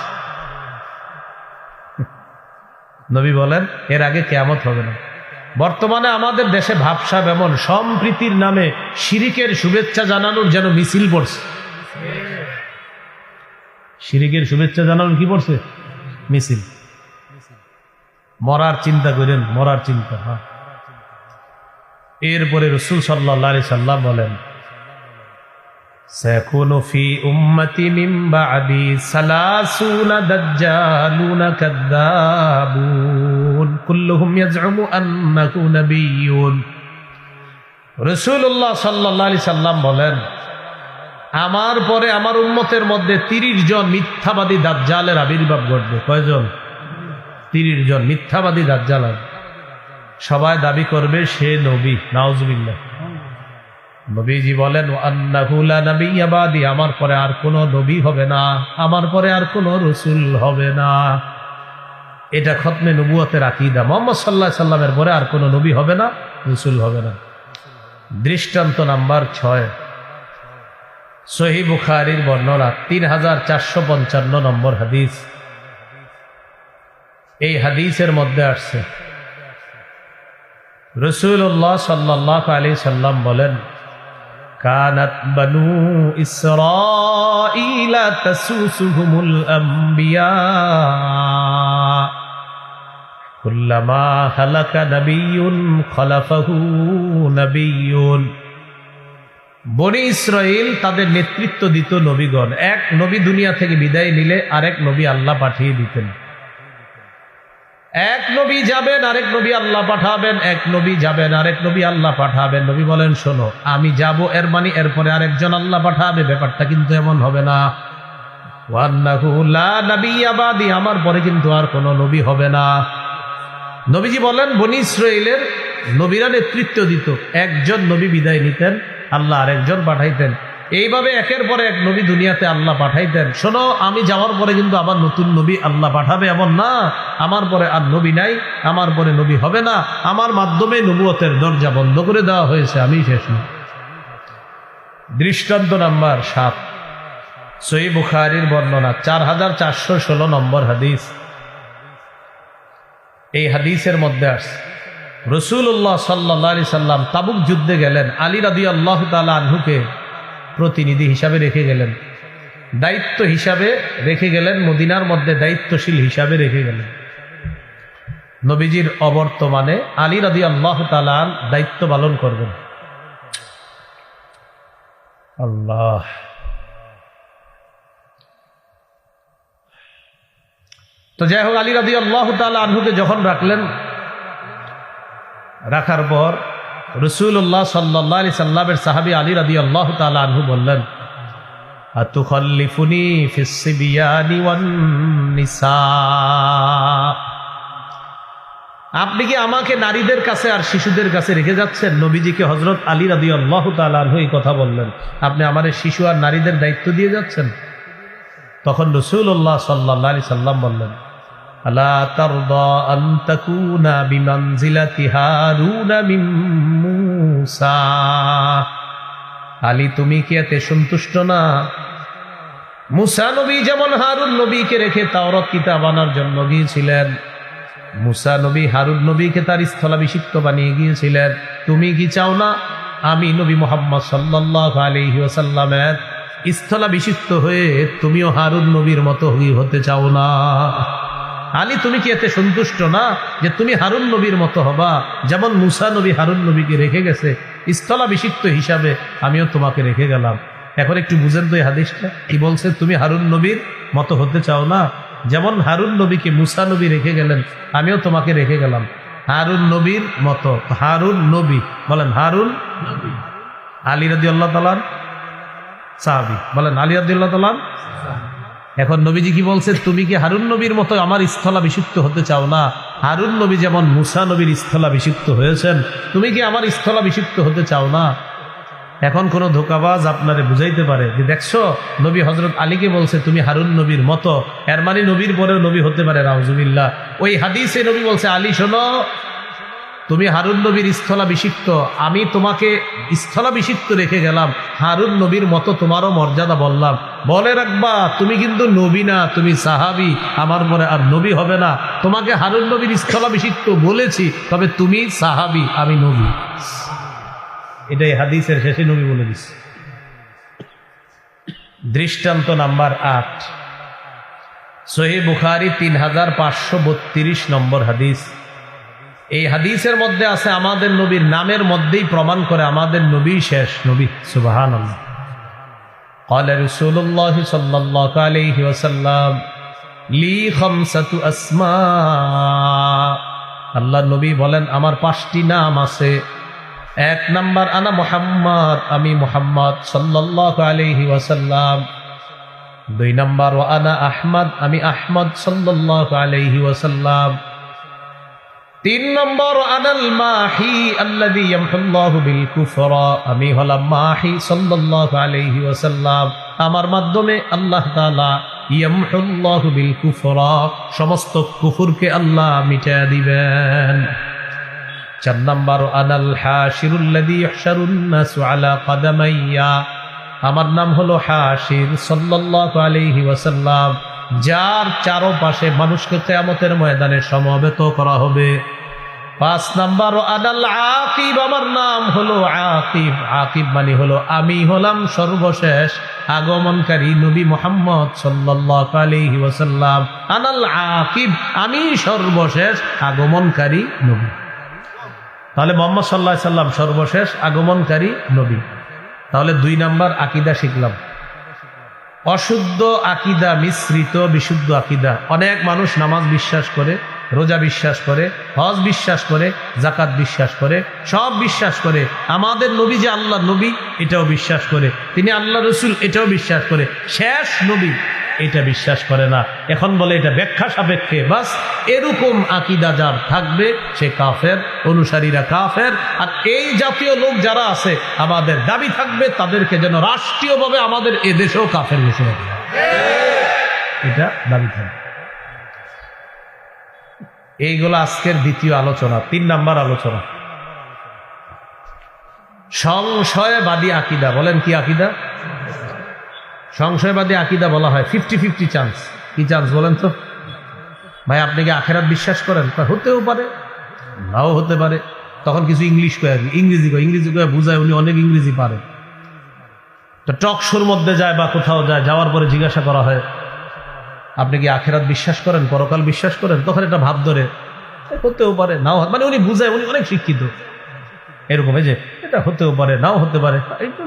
নবী বলেন এর আগে কিয়ামত হবে না। বর্তমানে আমাদের দেশে ভাবসাব এমন, সম্প্রীতির নামে শিরিকের শুভেচ্ছা জানানোর যেন মিছিল পড়ছে। শিরিকের শুভেচ্ছা জানানোর কি পড়ছে? মিছিল। মরার চিন্তা করেন, মরার চিন্তা। হ্যাঁ, এরপরে রাসূল সাল্লাল্লাহু আলাইহি সাল্লাম বলেন, সায়াকুনু ফি উম্মতি মিন বা'দি সালাসুনা দাজ্জালুনা কাযযাবুন কুল্লুহুম ইয়াজউমু আন্নাহু নাবিয়্যুন। রাসূলুল্লাহ সাল্লাল্লাহু আলাইহি সাল্লাম বলেন, আমার পরে আমার উম্মতের মধ্যে 30 জন মিথ্যাবাদী দাজ্জালের আবির্ভাব ঘটবে। কয়জন? 30 জন মিথ্যাবাদী দাজ্জাল। সবাই দাবি করবে সে নবী। নাউজুবিল্লাহ। নবীজি বলেন, আন্নাহু লা নাবিয়্যা বাদি, আমার পরে আর কোনো নবী হবে না, আমার পরে আর কোনো রাসূল হবে না। এটা খতমে নবুয়তের আকীদা। মুহাম্মদ সাল্লাল্লাহু আলাইহি সাল্লামের পরে আর কোনো নবী হবে না, রাসূল হবে না। দৃষ্টান্ত নাম্বার 6, সহিহ বুখারীর বর্ণনা 3455 নম্বর হাদিস। এই হাদিসের মধ্যে আসছে রাসূলুল্লাহ সাল্লাল্লাহু আলাইহি সাল্লাম বলেন, কানাত বানু ইসরাঈলা তাসুসুহুমুল আম্বিয়া কুল্লামা হালাকা নাবিয়্যুন খলাফাহু নাবিয়্যুন। বনি ইসরাইল তাদের নেতৃত্ব দিত নবীগণ। এক নবী দুনিয়া থেকে বিদায় নিলে আরেক নবী আল্লাহ পাঠিয়ে দিতেন। এক নবী যাবেন, আরেক নবী আল্লাহ পাঠাবেন, এক নবী যাবেন, আরেক নবী আল্লাহ পাঠাবেন। নবী বলেন, শোনো, আমি যাব এর মানে এরপরে আরেকজন আল্লাহ পাঠাবে। ব্যাপারটা কিন্তু এমন হবে না। ওয়ান্নাহু লা নাবিয়্যা বাদি, আমার পরে কিন্তু আর কোনো নবী হবে না। নবীজি বলেন, বনি ইসরাইলের নবীরা নেতৃত্ব দিত, একজন নবী বিদায় নিতেন, আল্লাহ আরেকজন পাঠাইতেন। এইভাবে একের পরে এক নবী দুনিয়াতে আল্লাহ পাঠাইতেন। শোনো, আমি যাওয়ার পরে কিন্তু আবার নতুন নবী আল্লাহ পাঠাবে এমন না। আমার পরে আর নবী নাই, আমার পরে নবী হবে না। আমার মাধ্যমে নবুয়তের দরজা বন্ধ করে দেওয়া হয়েছে, আমি শেষ না। দৃষ্টান্ত নাম্বার 7, সহিহ বুখারীর বর্ণনা 4416 নম্বর হাদিস। এই হাদিসের মধ্যে আসছে রাসূলুল্লাহ সাল্লাল্লাহু আলাইহি সাল্লাম তাবুক যুদ্ধে গেলেন। আলী রাদিয়াল্লাহু তাআলা আনহুকে প্রতিনিধি হিসাবে রেখে গেলেন, দায়িত্ব হিসাবে রেখে গেলেন, মদিনার মধ্যে দায়িত্বশীল হিসাবে রেখে গেলেন। নবীজির অবর্তমানে আলী রাদিয়াল্লাহু তাআলা দায়িত্ব পালন করবেন। আল্লাহ। তো যাই হোক, আলী রাদিয়াল্লাহু তাআলা আনহুকে যখন রাখলেন, রাখার পর রাসূলুল্লাহ সাল্লাল্লাহু আলাইহি সাল্লামের সাহাবী আলী রাদিয়াল্লাহু তাআলা আনহু বললেন, আতুখাল্লিফুনি ফিস সিবিয়ানি ওয়ান নিসা, আপনি কি আমাকে নারীদের কাছে আর শিশুদের কাছে রেখে যাচ্ছেন? নবীজিকে হযরত আলী রাদিয়াল্লাহু তাআলা আনহু এই কথা বললেন, আপনি আমারে শিশু আর নারীদের দায়িত্ব দিয়ে যাচ্ছেন। তখন রাসূলুল্লাহ সাল্লাল্লাহু আলাইহি সাল্লাম বললেন, আলা তারদা আন তাকুনা বিমানজিলাতি হারুনা মিন মূসা, আলী তুমি কি এতে সন্তুষ্ট না? মূসা নবী যেমন হারুন নবীকে রেখে তাওরাত কিতাব আনার জন্য গিয়েছিলেন, মুসা নবী হারুন নবীকে তার স্থলাভিষিক্ত বানিয়ে গিয়েছিলেন। তুমি কি চাও না আমি নবী মুহাম্মদ সাল্লাল্লাহু আলাইহি ওয়াসাল্লামের স্থলাভিষিক্ত হয়ে তুমিও হারুন নবীর মতো হতে চাও না? আলী, তুমি কি এতে সন্তুষ্ট না যে তুমি হারুন নবীর মতো হবা? যেমন মুসা নবী হারুন নবীকে রেখে গেছে স্থলাভিষিক্ত হিসাবে, আমিও তোমাকে রেখে গেলাম। এখন একটু বুঝেন তো এই হাদিসটা কি বলছে? তুমি হারুন নবীর মতো হতে চাও না? যেমন হারুন নবীকে মুসা নবী রেখে গেলেন, আমিও তোমাকে রেখে গেলাম হারুন নবীর মতো। হারুন নবী বলেন, হারুন নবী। আলী রাদিয়াল্লাহু তাআলা সাহাবী, বলেন আলী রাদিয়াল্লাহু তাআলা। এখন নবীজি কি বলছে? তুমি কি হারুন নবীর মতো আমার স্থলাভিষিক্ত হতে চাও না? হারুন নবী যেমন মুসা নবীর স্থলাভিষিক্ত হয়েছেন, তুমি কি আমার স্থলাভিষিক্ত হতে চাও না? এখন কোন ধোঁকাবাজ আপনারে বুঝাইতে পারে যে দেখছো নবী হযরত আলীকে বলছে তুমি হারুন নবীর মতো, এর মানে নবীর পরেও নবী হতে পারে, নাউজুবিল্লাহ। ওই হাদিসে নবী বলছে আলী শোনো, তুমি হারুন নবীর স্থলাভিষিক্ত, আমি তোমাকে স্থলাভিষিক্ত রেখে গেলাম, হারুন নবীর মতো তোমারও মর্যাদা বললাম। বলে রাখবা তুমি কিন্তু নবী না, তুমি সাহাবী, আমার পরে আর নবী হবে না। তোমাকে হারুন নবীর স্থলাভিষিক্ত বলেছি, তবে তুমি সাহাবী, আমি নবী। এটাই হাদিসের শেষে নবী বলে দিচ্ছে। দৃষ্টান্ত নাম্বার 8, সহিহ বুখারী 3532 নম্বর হাদিস। এই হাদিসের মধ্যে আছে আমাদের নবীর নামের মধ্যেই প্রমাণ করে আমাদের নবী শেষ নবী। সুবহানাল্লাহ। قال رسول الله صلى الله عليه وسلم لي خمسة أسماء। আল্লাহ নবী বলেন আমার 5টি নাম আছে। 1 নাম্বার আনা মুহাম্মদ, আমি মুহাম্মদ সাল্লাল্লাহু আলাইহি ওয়াসাল্লাম। 2 নাম্বার ওয়া আনা আহমদ, আমি আহমদ সাল্লাল্লাহু আলাইহি ওয়াসাল্লাম। 3 নম্বর আনাল মাহি আল্লাযী ইয়ামহুল্লাহু বিল কুফরা, আমি হলাম মাহি সাল্লাল্লাহু আলাইহি ওয়াসাল্লাম। আমার মাধ্যমে আল্লাহ তাআলা ইয়ামহুল্লাহু বিল কুফরা, সমস্ত কুফরকে আল্লাহ মিটিয়ে দিবেন। 4 নম্বর আনাল হাশিরুল্লাযী ইহশারুন নাসু আলা কদামাইয়া, আমার নাম হলো হাশির সাল্লাল্লাহু আলাইহি ওয়াসাল্লাম, যার চারপাশে মানুষকে কিয়ামতের ময়দানে সমবেত করা হবে। 5 নাম্বার আনাল আকিব, আমার নাম হলো আকিব। আকিব মানে হলো আমি হলাম সর্বশেষ আগমনকারী নবী মুহাম্মদ সাল্লাল্লাহু আলাইহি ওয়াসাল্লাম। আনাল আকিব, আমি সর্বশেষ আগমনকারী নবী। তাহলে মুহাম্মদ সাল্লাল্লাহু আলাইহি সাল্লাম সর্বশেষ আগমনকারী নবী। তাহলে 2 নাম্বার আকীদা শিখলাম। অশুদ্ধ আকীদা মিশ্রিত বিশুদ্ধ আকীদা। অনেক মানুষ নামাজ বিশ্বাস করে, রোজা বিশ্বাস করে, হজ বিশ্বাস করে, যাকাত বিশ্বাস করে, সব বিশ্বাস করে। আমাদের নবী যে আল্লাহ নবী এটাও বিশ্বাস করে, তিনি আল্লাহ রসুল এটাও বিশ্বাস করে, শেষ নবী এটা বিশ্বাস করে না। এখন বলে এটা ব্যাখ্যা সাপেক্ষে। বাস এরকম আকীদা যার থাকবে সে কাফের, অনুসারীরা কাফের। আর এই জাতীয় লোক যারা আছে আমাদের দাবি থাকবে তাদেরকে যেন রাষ্ট্রীয়ভাবে আমাদের এদেশেও কাফের ঘোষণা করা, এটা দাবি থাকবে। এইগুলো আজকের দ্বিতীয় আলোচনা। 3 নাম্বার আলোচনা সংশয়বাদী আকীদা। বলেন কি আকীদা? সংশয়বাদী আকীদা বলা হয় 50-50 চান্স। কি চান্স বলেন তো ভাই? আপনি কি আখেরাত বিশ্বাস করেন? হতেও পারে, নাও হতে পারে। তখন কিছু ইংলিশ কয়ে, ইংরেজি কয়ে বুঝায়, উনি অনেক ইংরেজি পারে। তো টক শোর মধ্যে যায় বা কোথাও যায়, যাওয়ার পরে জিজ্ঞাসা করা হয় আপনি কি আখেরাত বিশ্বাস করেন, পরকাল বিশ্বাস করেন? তখন এটা ভাব ধরে হতেও পারে, নাও, মানে উনি বুঝায়, উনি অনেক শিক্ষিত এরকম, এই যে এটা হতেও পারে, নাও হতে পারে,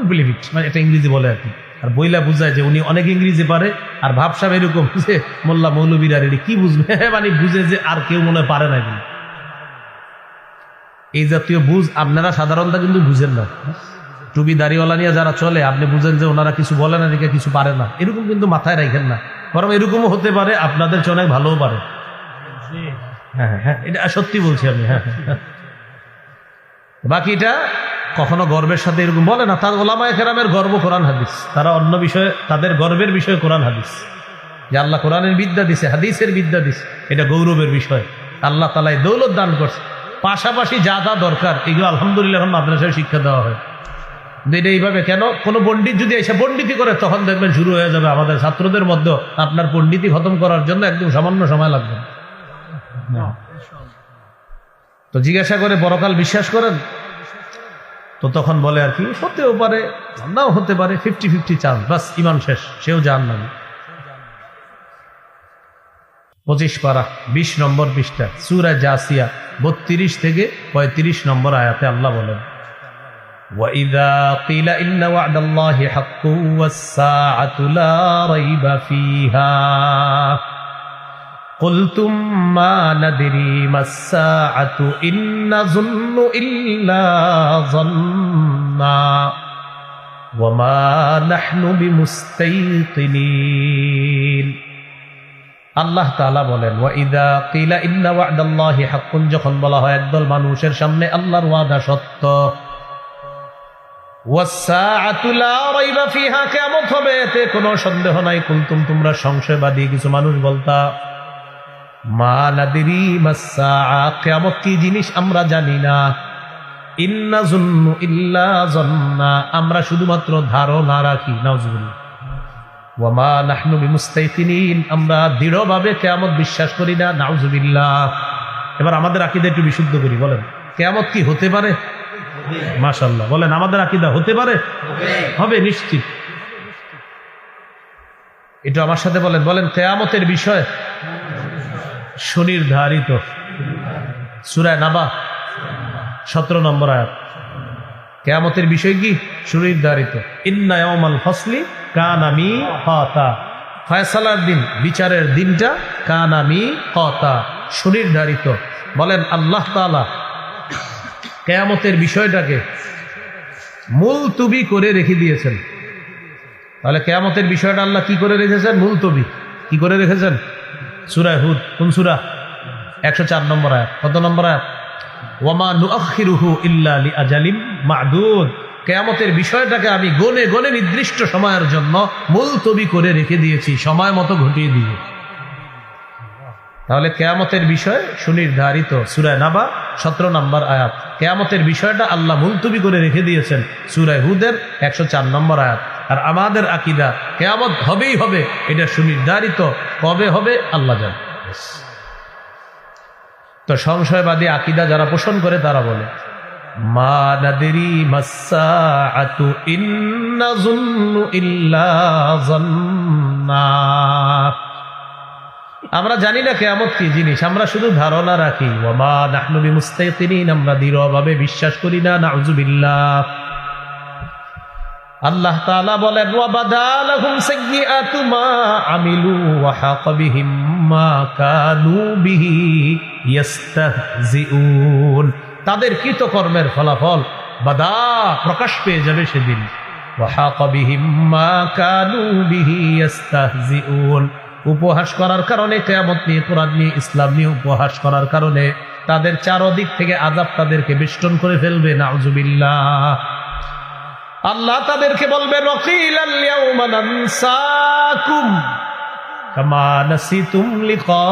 বিলিভ ইট, মানে এটা ইংরেজি বলে আর কি। আর বইলা বুঝায় যে উনি অনেক ইংরেজি পারে। আর ভাবসাব এরকম যে মোল্লা মৌলবীরা রেডি কি বুঝবে, মানে বুঝে যে আর কেউ মনে পারে না। কিন্তু এই জাতীয় বুঝ আপনারা সাধারণত কিন্তু বুঝেন না। টুপি দাড়িওয়ালা নিয়ে যারা চলে, আপনি বুঝেন যে ওনারা কিছু বলে না, এদিকে কিছু পারে না, এরকম কিন্তু মাথায় রাখেন না। বরং এরকমও হতে পারে আপনাদের চেয়ে অনেক ভালোও পারে। হ্যাঁ হ্যাঁ, এটা সত্যি বলছি আমি। হ্যাঁ হ্যাঁ, বাকি এটা কখনো গর্বের সাথে এরকম বলে না। তার ওলামায়ে কেরামের গর্ব কোরআন হাদিস, তারা অন্য বিষয়ে, তাদের গর্বের বিষয় কোরআন হাদিস। যে আল্লাহ কোরআনের বিদ্যা দিছে, হাদিসের বিদ্যা দিছে, এটা গৌরবের বিষয়। আল্লাহ তাআলা এই দৌলত দান করছে। পাশাপাশি যা যা দরকার এগুলো আলহামদুলিল্লাহ এখন মাদ্রাসায় শিক্ষা দেওয়া হয়। এটা এইভাবে কেন, কোনো পণ্ডিত যদি এসে পণ্ডিতি করে তখন দেখবেন শুরু হয়ে যাবে আমাদের ছাত্রদের মধ্যে আপনার পণ্ডিতি খতম করার জন্য একদম সামান্য সময় লাগবে। তো জিজ্ঞাসা করে পরকাল বিশ্বাস করেন? তো তখন বলে আর কি, হতেও পারে নাও হতে পারে, 50-50 চান্স, বাস ইমান শেষ, সেও জাহান্নামী। 25 পারা 20 নম্বর পৃষ্ঠা সূরা জাসিয়া 32 থেকে 35 নম্বর আয়াতে আল্লাহ বলেন, وَإِذَا قِيلَ إِنَّ وَعْدَ اللَّهِ حَقٌّ وَالسَّاعَةُ لَا رَيْبَ فِيهَا قُلْتُمْ مَا نَدْرِي مَا السَّاعَةُ إِن نَّظُنُّ إِلَّا ظَنًّا وَمَا نَحْنُ بِمُسْتَيْقِنِينَ। আল্লাহ তাআলা বলেন, ওয়াইদা কিলা ইন্না ওয়া'দাল্লাহি হাক্কুন, যখন বলা হয় একদল মানুষের সামনে আল্লাহর ওয়াদা সত্য, ওয়াস-সাআতু লা রাইবা ফিহা, কিয়ামত হবে এতে কোনো সন্দেহ নাই, কুনতুম, তোমরা সংশয়বাদী কিছু মানুষ বলতা, মা নাদরি মাস-সাআ, কিয়ামত কি জিনিস আমরা জানি না, ইন্না যুন্নু ইল্লা যন্না, আমরা শুধুমাত্র ধারণা রাখি, নাউযুবিল্লাহ, ওয়ামা নাহনু বিমুস্তাইকিনিন, আমরা দৃঢ়ভাবে কিয়ামত বিশ্বাস করি না, নাউযুবিল্লাহ। এবার আমাদের আকীদা একটু বিশুদ্ধ করি, বলেন কিয়ামত কি হতে পারে? মাশাআল্লাহ, বলেন আমাদের আকীদা হতে পারে? হবে নিশ্চিত। এটা আমার সাথে বলেন, বলেন কিয়ামতের বিষয় সুনির্ধারিত। সূরা নাবা 17 নম্বর আয়াত, কিয়ামতের বিষয় কি? সুনির্ধারিত। ইন্না ইয়াউমাল ফাসলি কানা মিকাতা, ফয়সালার দিন, বিচারের দিনটা কানা মিকাতা, সুনির্ধারিত। বলেন আল্লাহ তাআলা কিয়ামতের বিষয়টাকে মুলতবি করে রেখে দিয়েছেন। তাহলে কিয়ামতের বিষয়টা আল্লাহ কি করে রেখেছেন? মুলতবি। কি করে রেখেছেন? সূরা হুদ, কোন সূরা? 104 নম্বর আয়াত। কত নম্বর আয়াত? ওয়ামা নুআখিরুহু ইল্লা লিআজালিম মা'দুদ, কিয়ামতের বিষয়টাকে আমি গনে গনে নির্দিষ্ট সময়ের জন্য মুলতবি করে রেখে দিয়েছি, সময় মতো ঘটিয়ে দিব। তাহলে কিয়ামতের বিষয় সুনির্ধারিত। সূরা নাবা 17 নম্বর আয়াত, কিয়ামতের বিষয়টা আল্লাহ মুলতবি করে রেখে দিয়েছেন, সূরা হুদের 104 নম্বর আয়াত। আর আমাদের আকীদা কিয়ামত হবেই হবে, এটা সুনির্ধারিত, কবে হবে আল্লাহ জানেন। তো সংশয়বাদী আকীদা যারা পোষণ করে তারা বলে, মা নাদরি মাস-সাআতু ইন নাযুন্নু ইল্লা যন্না, আমরা জানি না কিয়ামত কি জিনিস, আমরা শুধু ধারণা রাখি। ওয়ামা নাহনু বিমুস্তাইকিনিন, আমরা দৃঢ়ভাবে বিশ্বাস করি না, নাউযুবিল্লাহ। আল্লাহ তাআলা বলেন, ওয়া বাদালাহুম সাইয়্যাতু মা আমিলু ওয়া হাকা বিহিম মা কানু বিহি ইস্তাহজিউন, তাদের কৃতকর্মের ফলাফল বাদা, প্রকাশ পেয়ে যাবে সেদিন। ওয়া হাকা বিহিম মা কানু বিহি ইস্তাহজিউন, উপহাস করার কারণে, কিয়ামত নিয়ে, কোরআন নিয়ে, ইসলাম নিয়ে উপহাস করার কারণে তাদের চারদিক থেকে আযাব তাদেরকে বেষ্টন করে ফেলবে, নাউযুবিল্লাহ। আল্লাহ তাদেরকে বলবেন, ওয়াকিলাল ইয়াউমা নানসাকুম কামা নাসিতুম লিকা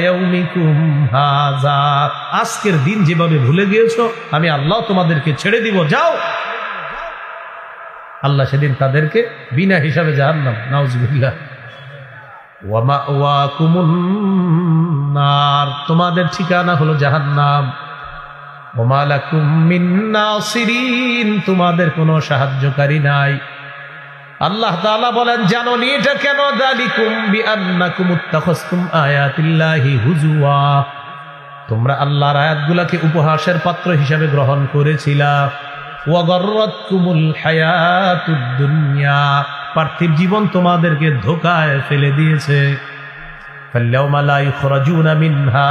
ইয়াউমিকুম হাযা, আজকের দিন যেভাবে ভুলে গিয়েছো আমি আল্লাহ তোমাদেরকে ছেড়ে দিব, যাও। আল্লাহ সেদিন তাদেরকে বিনা হিসাবে জাহান্নাম, নাউযুবিল্লাহ। ওয়া মাওয়াকুমুন নার, তোমাদের ঠিকানা হলো জাহান্নাম। ওয়া মা লাকুম মিন নাসিরিন, তোমাদের কোনো সাহায্যকারী নাই। আল্লাহ তাআলা বলেন, জানো নি এটা কেন? যালিকুম বিআন্নাকুম ইত্তাখাযতুম আয়াতিল্লাহি হুজুয়া, তোমরা আল্লাহর আয়াতগুলোকে উপহাসের পাত্র হিসাবে গ্রহণ করেছিলা। ওয়া গাররাতকুমুল হায়াতুদ দুনিয়া, পার্থিব জীবন তোমাদেরকে ধোঁকায় ফেলে দিয়েছে। ফাল্যাউমা লা ইখরাজুনা মিনহা,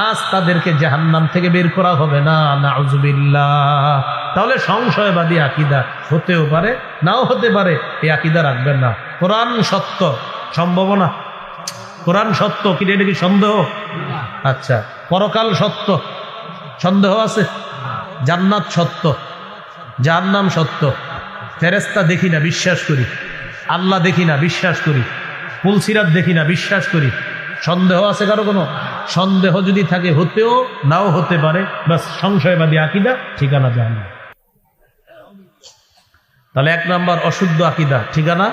আজ তাদেরকে জাহান্নাম থেকে বের করা হবে না, নাউযুবিল্লাহ। তাহলে সংশয়বাদী আকীদা হতেও পারে, নাও হতে পারে, এই আকীদা রাখবেন না। কোরআন সত্য, সম্ভাবনা, কোরআন সত্য, কি এটা কি সন্দেহ? আচ্ছা, পরকাল সত্য, সন্দেহ আছে? জান্নাত সত্য, জাহান্নাম সত্য, ফেরেশতা দেখি না, বিশ্বাস করি। আল্লাহ দেখি না, বিশ্বাস করি। পুলসিরাত দেখি না, বিশ্বাস করি। সন্দেহ আছে কারো? কোনো সন্দেহ যদি থাকে, হতেও নাও হতে পারে, বাস সংশয়বাদী আকীদা, ঠিকানা জাহান্নাম। তাহলে 1 নাম্বার অশুদ্ধ আকীদা, ঠিকানা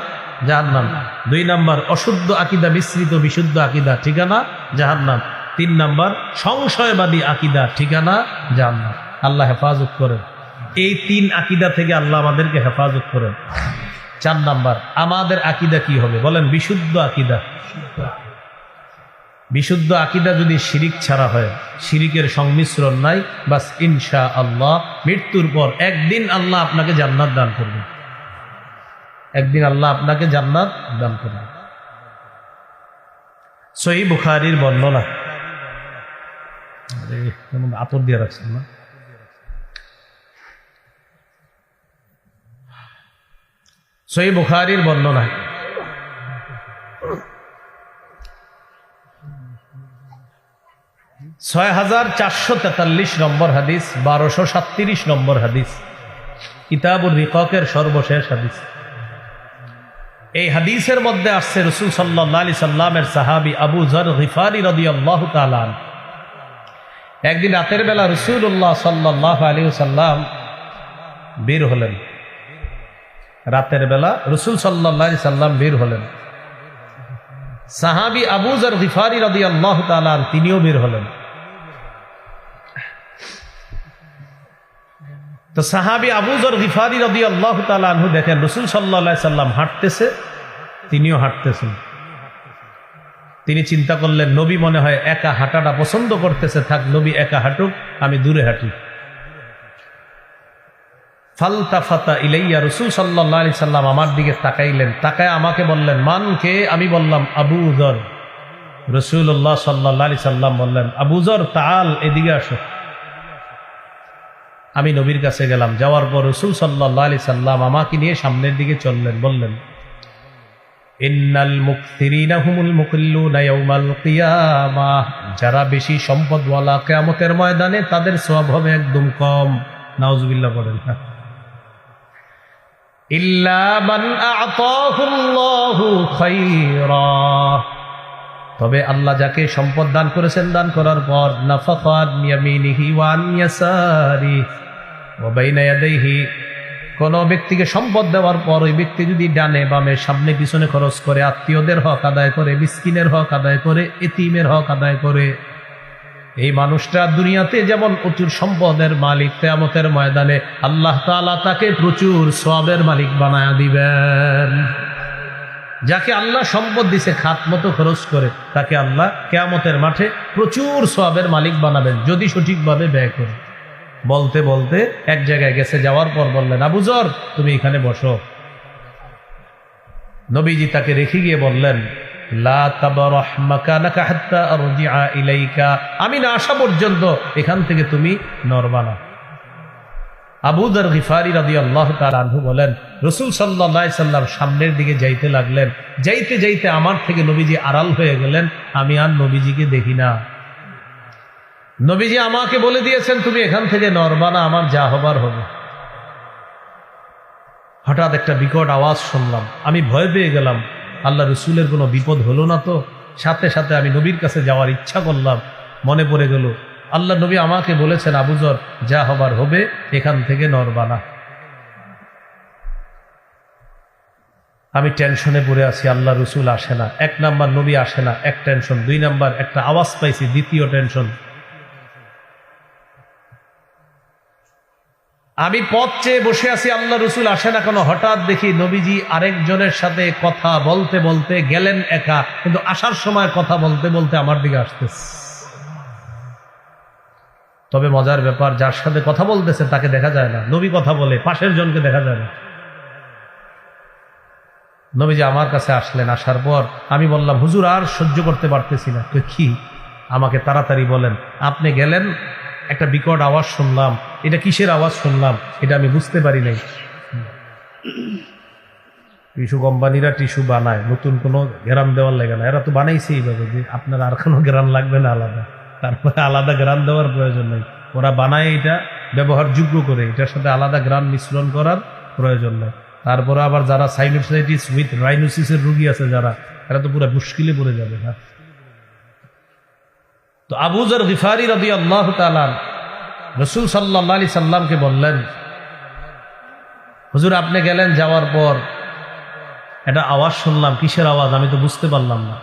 জাহান্নাম। 2 নাম্বার অশুদ্ধ আকীদা মিশ্রিত বিশুদ্ধ আকীদা, ঠিকানা জাহান্নাম। 3 নাম্বার সংশয়বাদী আকীদা, ঠিকানা জান্নাত। আল্লাহ হেফাজত করেন। এই 3 আকীদা থেকে আল্লাহ আমাদেরকে হেফাজত করেন। 4 নাম্বার আমাদের আকীদা কি হবে বলেন? বিশুদ্ধ আকীদা। বিশুদ্ধ আকীদা যদি শিরিক ছাড়া হয়, শিরিকের সংমিশ্রণ নাই, বাস ইনশাআল্লাহ মৃত্যুর পর একদিন আল্লাহ আপনাকে জান্নাত দান করবেন। একদিন আল্লাহ আপনাকে জান্নাত দান করবেন। সহিহ বুখারীর বর্ণনা, আতর দিয়ে রাখছেন না? সহিহ বুখারীর বর্ণনা 6443 নম্বর হাদিস, 1237 নম্বর হাদিস, কিতাবুর রিকাকের সর্বশেষ হাদিস। এই হাদিসের মধ্যে আসছে রাসূল সাল্লাল্লাহু আলাইহি সাল্লামের সাহাবী আবু যর গিফারী রাদিয়াল্লাহু তাআলা একদিন রাতের বেলা রাসূলুল্লাহ সাল্লাল্লাহু আলাইহি সাল্লাম বের হলেন। রাতের বেলা রাসূল সাল্লাল্লাহু আলাইহি সাল্লাম বের হলেন। সাহাবী আবু যর গিফারী রাদিয়াল্লাহু তাআলা তিনিও বের হলেন। তো সাহাবী আবু যর গিফারী রাদিয়াল্লাহু তাআলা আনহু দেখেন রাসূল সাল্লাল্লাহু আলাইহি সাল্লাম হাঁটতেছে, তিনিও হাঁটতেছেন। তিনি চিন্তা করলেন নবী মনে হয় একা হাঁটাটা পছন্দ করতেছে, থাক নবী একা হাঁটুক, আমি দূরে হাঁটি। ফালতাফাতা ইলাইয়া, রাসূল সাল্লাল্লাহু আলাইহি সাল্লাম আমার দিকে তাকাইলেন, তাকায় আমাকে বললেন মান কে? আমি বললাম আবু যর। রাসূলুল্লাহ সাল্লাল্লাহু আলাইহি সাল্লাম বললেন আবু যর তাআল, এদিকে আসো। আমি নবীর কাছে গেলাম। যাওয়ার পর রাসূল সাল্লাল্লাহু আলাইহি সাল্লাম আমাকে নিয়ে সামনের দিকে চললেন। বললেন ইন্নাল মুকথিরিনা হুমুল মুকিল্লুনা ইয়াউমাল কিয়ামাহ, যারা বেশি সম্পদওয়ালা কিয়ামতের ময়দানে তাদের সওয়াব হবে একদম কম। নাউজুবিল্লাহ পড়েন। ইল্লা মান আ'তাহুল্লাহু খায়রা, তবে আল্লাহ যাকে সম্পদ দান করেছেন, দান করার পর নাফাকাত ইয়ামিনিহি ওয়া আন ইয়াসারি ওয়া বাইনা ইয়াদাইহি, কোন ব্যক্তিকে সম্পদ দেওয়ার পর ওই ব্যক্তি যদি ডানে বামে সামনে পিছনে খরচ করে, আত্মীয়দের হক আদায় করে, মিসকিনের হক আদায় করে, এতিমের হক আদায় করে, এই মানুষটা দুনিয়াতে যেমন প্রচুর সম্পদের মালিক, কিয়ামতের ময়দানে আল্লাহ তাআলা তাকে প্রচুর সওয়াবের মালিক বানায়া দিবেন। যাকে আল্লাহ সম্পদ দিছে খাত মতো খরচ করে, তাকে আল্লাহ কিয়ামতের মাঠে প্রচুর সওয়াবের মালিক বানাবেন যদি সঠিকভাবে ব্যয় করে। বলতে বলতে এক জায়গায় গেছে, যাওয়ার পর বললেন আবু যর তুমি এখানে বসো। নবীজি তাকে রেখে গিয়ে বললেন লা তাবরাহ মাকানাকা হাত্তা আরজিআ ইলাইকা, আমি না আসা পর্যন্ত এখান থেকে তুমি নড়বা না। আবু যর গিফারী রাদিয়াল্লাহু তাআলা আনহু বলেন রাসূল সাল্লাল্লাহু আলাইহি সাল্লাম সামনের দিকে যাইতে লাগলেন। যাইতে যাইতে আমার থেকে নবীজি আড়াল হয়ে গেলেন, আমি আর নবীজিকে দেখি না। নবীজি আমাকে বলে দিয়েছেন তুমি এখান থেকে নড়বা না, আমার যা হবার হবে। হঠাৎ একটা বিকট আওয়াজ শুনলাম, আমি ভয় পেয়ে গেলাম, আল্লাহ রসুলের কোনো বিপদ হলো না তো। সাথে সাথে আমি নবীর কাছে যাওয়ার ইচ্ছা করলাম, মনে পড়ে গেল আল্লাহ নবী আমাকে বলেছেন আবু যর যা হবার হবে, এখান থেকে নড়বা না। আমি টেনশনে পড়ে আছি, আল্লাহ রসুল আসে না। 1 নাম্বার নবী আসে না, এক টেনশন। 2 নাম্বার একটা আওয়াজ পাইছি, দ্বিতীয় টেনশন। আমি পথ চেয়ে বসে আছি, আল্লাহ রসুল আসে না কেন। হঠাৎ দেখি নবীজি আরেকজনের সাথে কথা বলতে বলতে গেলেন একা, কিন্তু আসার সময় কথা বলতে বলতে আমার দিকে আসতেছে। তবে মজার ব্যাপার, যার সাথে কথা বলতেছে তাকে দেখা যায় না, নবী কথা বলে, পাশের জনকে দেখা যায় না। নবীজি আমার কাছে আসলেন। আসার পর আমি বললাম হুজুর আর সহ্য করতে পারতেছি না। তো কি, আমাকে তাড়াতাড়ি বলেন। আপনি গেলেন, একটা বিকট আওয়াজ শুনলাম, এটা কিসের আওয়াজ শুনলাম এটা আমি বুঝতে পারি নাই। টিস্যু কোম্পানিরা টিস্যু বানায়, নতুন কোনো গ্রাম দেওয়ার লাগে না, এরা তো বানাইছে এইভাবে যে আপনার আর কোনো গ্রাম লাগবে না আলাদা, তারপরে আলাদা গ্রাম দেওয়ার প্রয়োজন নেই। ওরা বানায় এটা ব্যবহারযোগ্য করে, এটার সাথে আলাদা গ্রাম মিশ্রণ করার প্রয়োজন নেই। তারপরে আবার যারা সাইনোসাইটিস উইথ রাইনোসিসের রোগী আছে যারা, এরা তো পুরো মুশকিলে পড়ে যাবে। হ্যাঁ, তো আবু যর গিফারী রাদিয়াল্লাহু তাআলা রাসূল সাল্লাল্লাহু আলাইহি সাল্লামকে বললেন হুজুর আপনি গেলেন, যাওয়ার পর একটা আওয়াজ শুনলাম, কিসের আওয়াজ আমি তো বুঝতে পারলাম না।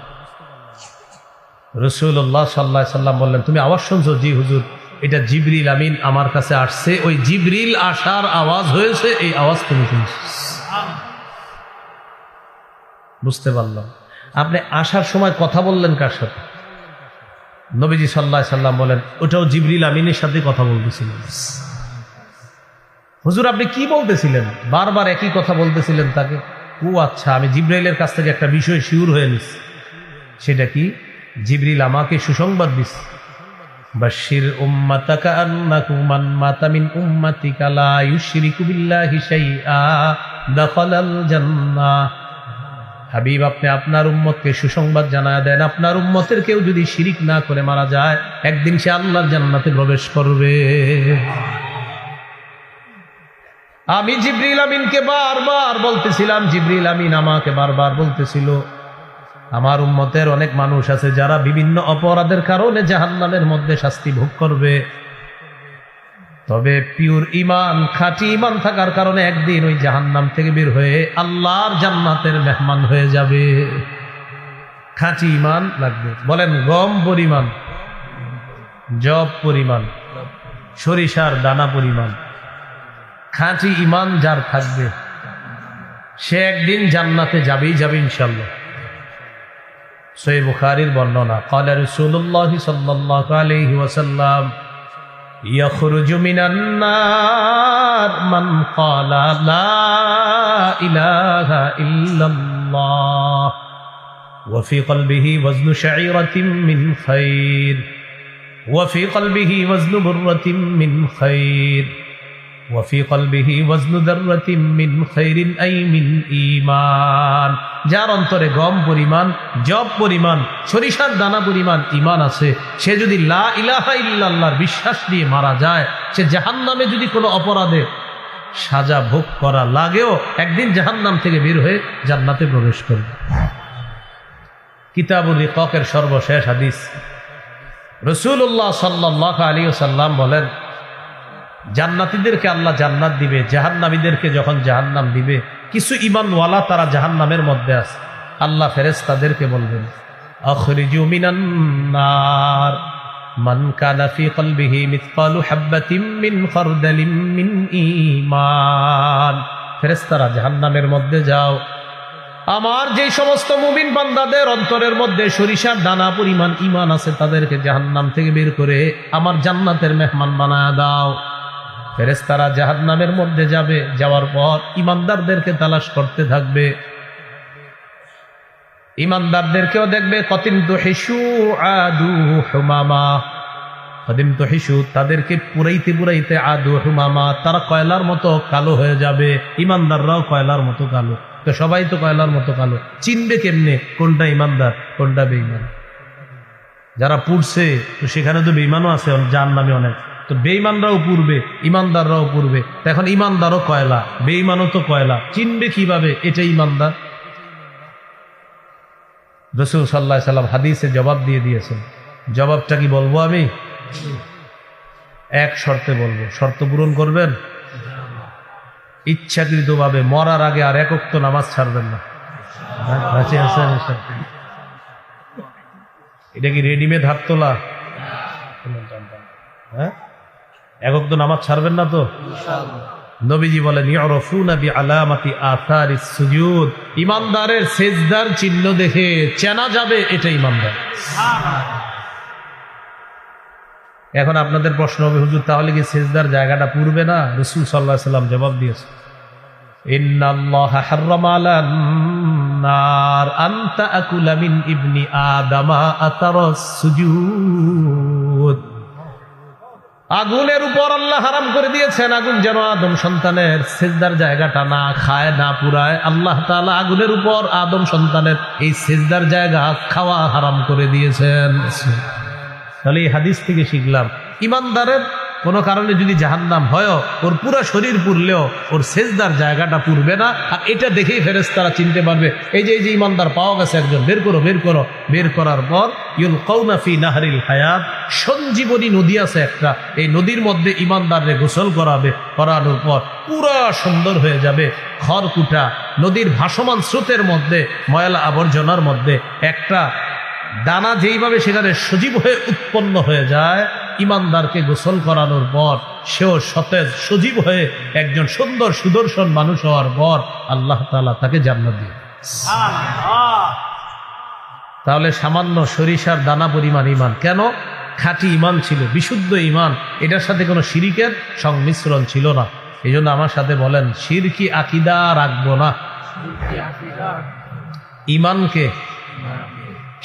রাসূলুল্লাহ সাল্লাল্লাহু আলাইহি সাল্লাম বললেন, তুমি আওয়াজ শুনছো? জি হুজুর, এটা জিবরিল আমিন আমার কাছে আসছে, ওই জিবরিল আসার আওয়াজ হয়েছে, এই আওয়াজ তুমি শুনছো। বুঝতে পারলাম। আপনি আসার সময় কথা বললেন কার সাথে? নবীজি সাল্লাল্লাহু আলাইহি সাল্লাম বলেন, ওটাও জিবরিল আমিনের সাথে কথা বলতেছিলেন। হুজুর আপনি কি বলতেছিলেন? বারবার একই কথা বলতেছিলেন তাকে। ও আচ্ছা, আমি জিবরাইলের কাছ থেকে একটা বিষয় শিওর হয়ে নিছি। সেটা কি? জিবরিল আমাকে সুসংবাদ দিচ্ছে, বাশশির উম্মাতাকা আন্নাকু মান মাতা মিন উম্মাতিকা লা ইউশরিকু বিল্লাহি শাইআ দাখালাল জান্নাহ। হাবিব, আপনি আপনার উম্মতকে সুসংবাদ জানায় দেন, আপনার উম্মতের কেউ যদি শিরিক না করে মারা যায়, একদিন সে আল্লাহর জান্নাতে প্রবেশ করবে। আমি জিবরিল আমিনকে বারবার বলতেছিলাম, জিবরিল আমিন আমাকে বারবার বলতেছিল, আমার উম্মতের অনেক মানুষ আছে যারা বিভিন্ন অপরাধের কারণে জাহান্নামের মধ্যে শাস্তি ভোগ করবে, তবে পিওর ইমান, খাঁটি ইমান থাকার কারণে একদিন ওই জাহান্নাম থেকে বের হয়ে আল্লাহর জান্নাতের মেহমান হয়ে যাবে। খাঁটি ইমান লাগবে। বলেন, গম পরিমাণ, জব পরিমাণ, সরিষার দানা পরিমাণ খাঁটি ইমান যার থাকবে, সে একদিন জান্নাতে যাবেই যাবে ইনশাআল্লাহ। সহিহ বুখারীর বর্ণনা, ক্বালা রাসূলুল্লাহ সাল্লাল্লাহু আলাইহি ওয়াসাল্লাম, ইয়াখরুজু মিনান নার মান ক্বালা লা ইলাহা ইল্লাল্লাহ ওয়া ফি কলবিহি ওয়াজনু শাঈরাতিন মিন খায়র ওয়া ফি কলবিহি ওয়াজনু বুররাতিন মিন খায়র ওয়াফি কলবিহি ওয়াজনু দাররাতিন মিন খায়রিন আই মিন ঈমান। যার অন্তরে গম পরিমাণ, জব পরিমাণ, সরিষার দানা পরিমাণ ঈমান আছে, সে যদি লা ইলাহা ইল্লাল্লাহর বিশ্বাস নিয়ে মারা যায়, সে জাহান্নামে যদি কোনো অপরাধে সাজা ভোগ করা লাগেও একদিন জাহান্নাম থেকে বের হয়ে জান্নাতে প্রবেশ করবে। কিতাবুল রিকাকের সর্বশেষ হাদিস, রাসূলুল্লাহ সাল্লাল্লাহু আলাইহি ওয়াসাল্লাম বলেন, জান্নাতীদেরকে আল্লাহ জান্নাত দিবে, জাহান্নামীদেরকে যখন জাহান্নাম দিবে, কিছু ঈমানওয়ালা তারা জাহান্নামের মধ্যে আছে, আল্লাহ ফেরেশতাদেরকে বলবেন, আখরিজু মিনান নার মান কানা ফি কলবিহি মিসকালু হাববাতিন মিন খারদালিন মিন ঈমান। ফেরেশতারা জাহান্নামের মধ্যে যাও, আমার যে সমস্ত মুমিন বান্দাদের অন্তরের মধ্যে সরিষার দানা পরিমাণ ঈমান আছে, তাদেরকে জাহান্নাম থেকে বের করে আমার জান্নাতের মেহমান বানায় দাও। ফেরেশতারা জাহান্নামের মধ্যে যাবে, যাওয়ার পর ঈমানদারদেরকে তালাশ করতে থাকবে, ঈমানদারদেরকেও দেখবে। কতিম তুহিশু আদু হুমামা, কতিম তুহিশু, তাদেরকে পুরাইতে পুরাইতে আদু হুমামা, তারা কয়লার মতো কালো হয়ে যাবে। ঈমানদাররাও কয়লার মতো কালো, তো সবাই তো কয়লার মতো কালো, চিনবে কেমনে কোনটা ঈমানদার কোনটা বেঈমান? যারা পুড়ছে, তো সেখানে তো বেঈমানও আছে জাহান্নামে অনেক, তো বেঈমানরাও পুড়বে, ঈমানদাররাও পুড়বে। এখন ঈমানদারও কয়লা, বেঈমানও তো কয়লা, চিনবে কিভাবে এটা ঈমানদার? রাসূল সাল্লাল্লাহু আলাইহি সাল্লাম হাদিসে জবাব দিয়ে দিয়েছেন। জবাবটা কি বলবো আমি? এক শর্তে বলবো, শর্ত পূরণ করবেন? ইচ্ছাকৃতভাবে মরার আগে আর এক ওয়াক্ত নামাজ ছাড়বেন না। এটা কি রেডিমেড হাত তোলা? হ্যাঁ, এক ওয়াক্ত নামাজ ছাড়বেন না তো? নবীজি বলেন, ইউরাফুনা বিআলামাতি আথারিস সুজুদ, ঈমানদারের সিজদার চিহ্ন দেখে চেনা যাবে এটা ঈমানদার। এখন আপনাদের প্রশ্ন হবে, হুজুর তাহলে কি সিজদার জায়গাটা পুরবে না? রাসূল সাল্লাল্লাহু আলাইহি সাল্লাম জবাব দিয়েছে, ইন্নাল্লাহা হাররামা আলান নার আন তাকুলা মিন ইবনি আদামা আতারাস সুজুদ। আগুনের উপর আল্লাহ হারাম করে দিয়েছেন, আগুন যেন আদম সন্তানের সিজদার জায়গাটা না খায়, না পুরায়। আল্লাহ তাআলা আগুনের উপর আদম সন্তানের এই সিজদার জায়গা খাওয়া হারাম করে দিয়েছেন। তাহলে এই হাদিস থেকে শিখলাম, ঈমানদারের কোনো কারণে যদি জাহান্নাম হয়, ওর পুরো শরীর পুরলেও ওর সিজদার জায়গাটা পুরবে না। আর এটা দেখেই ফেরেশতারা চিনতে পারবে, এই যে ঈমানদার পাওয়া গেছে একজন, বের করো বের করো। বের করার পর ইউলকাউনা ফি নাহরিল হায়াত, সঞ্জীবনী নদী আছে একটা, এই নদীর মধ্যে ঈমানদাররে গোসল করাবে। করানোর পর পুরা সুন্দর হয়ে যাবে। খড়কুটা নদীর ভাসমান স্রোতের মধ্যে, ময়লা আবর্জনার মধ্যে একটা দানা যেইভাবে সেখানে সজীব হয়ে উৎপন্ন হয়ে যায়, ইমানদারকে গোসল করানোর পর সেও সতেজ সজীব হয়ে একজন সুন্দর সুদর্শন মানুষ হওয়ার পর আল্লাহ তাআলা তাকে জান্নাত দিয়ে। তাহলে সামান্য সরিষার দানা পরিমাণ ইমান, কেন? খাঁটি ইমান ছিল, বিশুদ্ধ ইমান, এটার সাথে কোনো শিরিকের সংমিশ্রণ ছিল না। এই জন্য আমার সাথে বলেন, শিরকি আকীদা রাখবো না। ইমানকে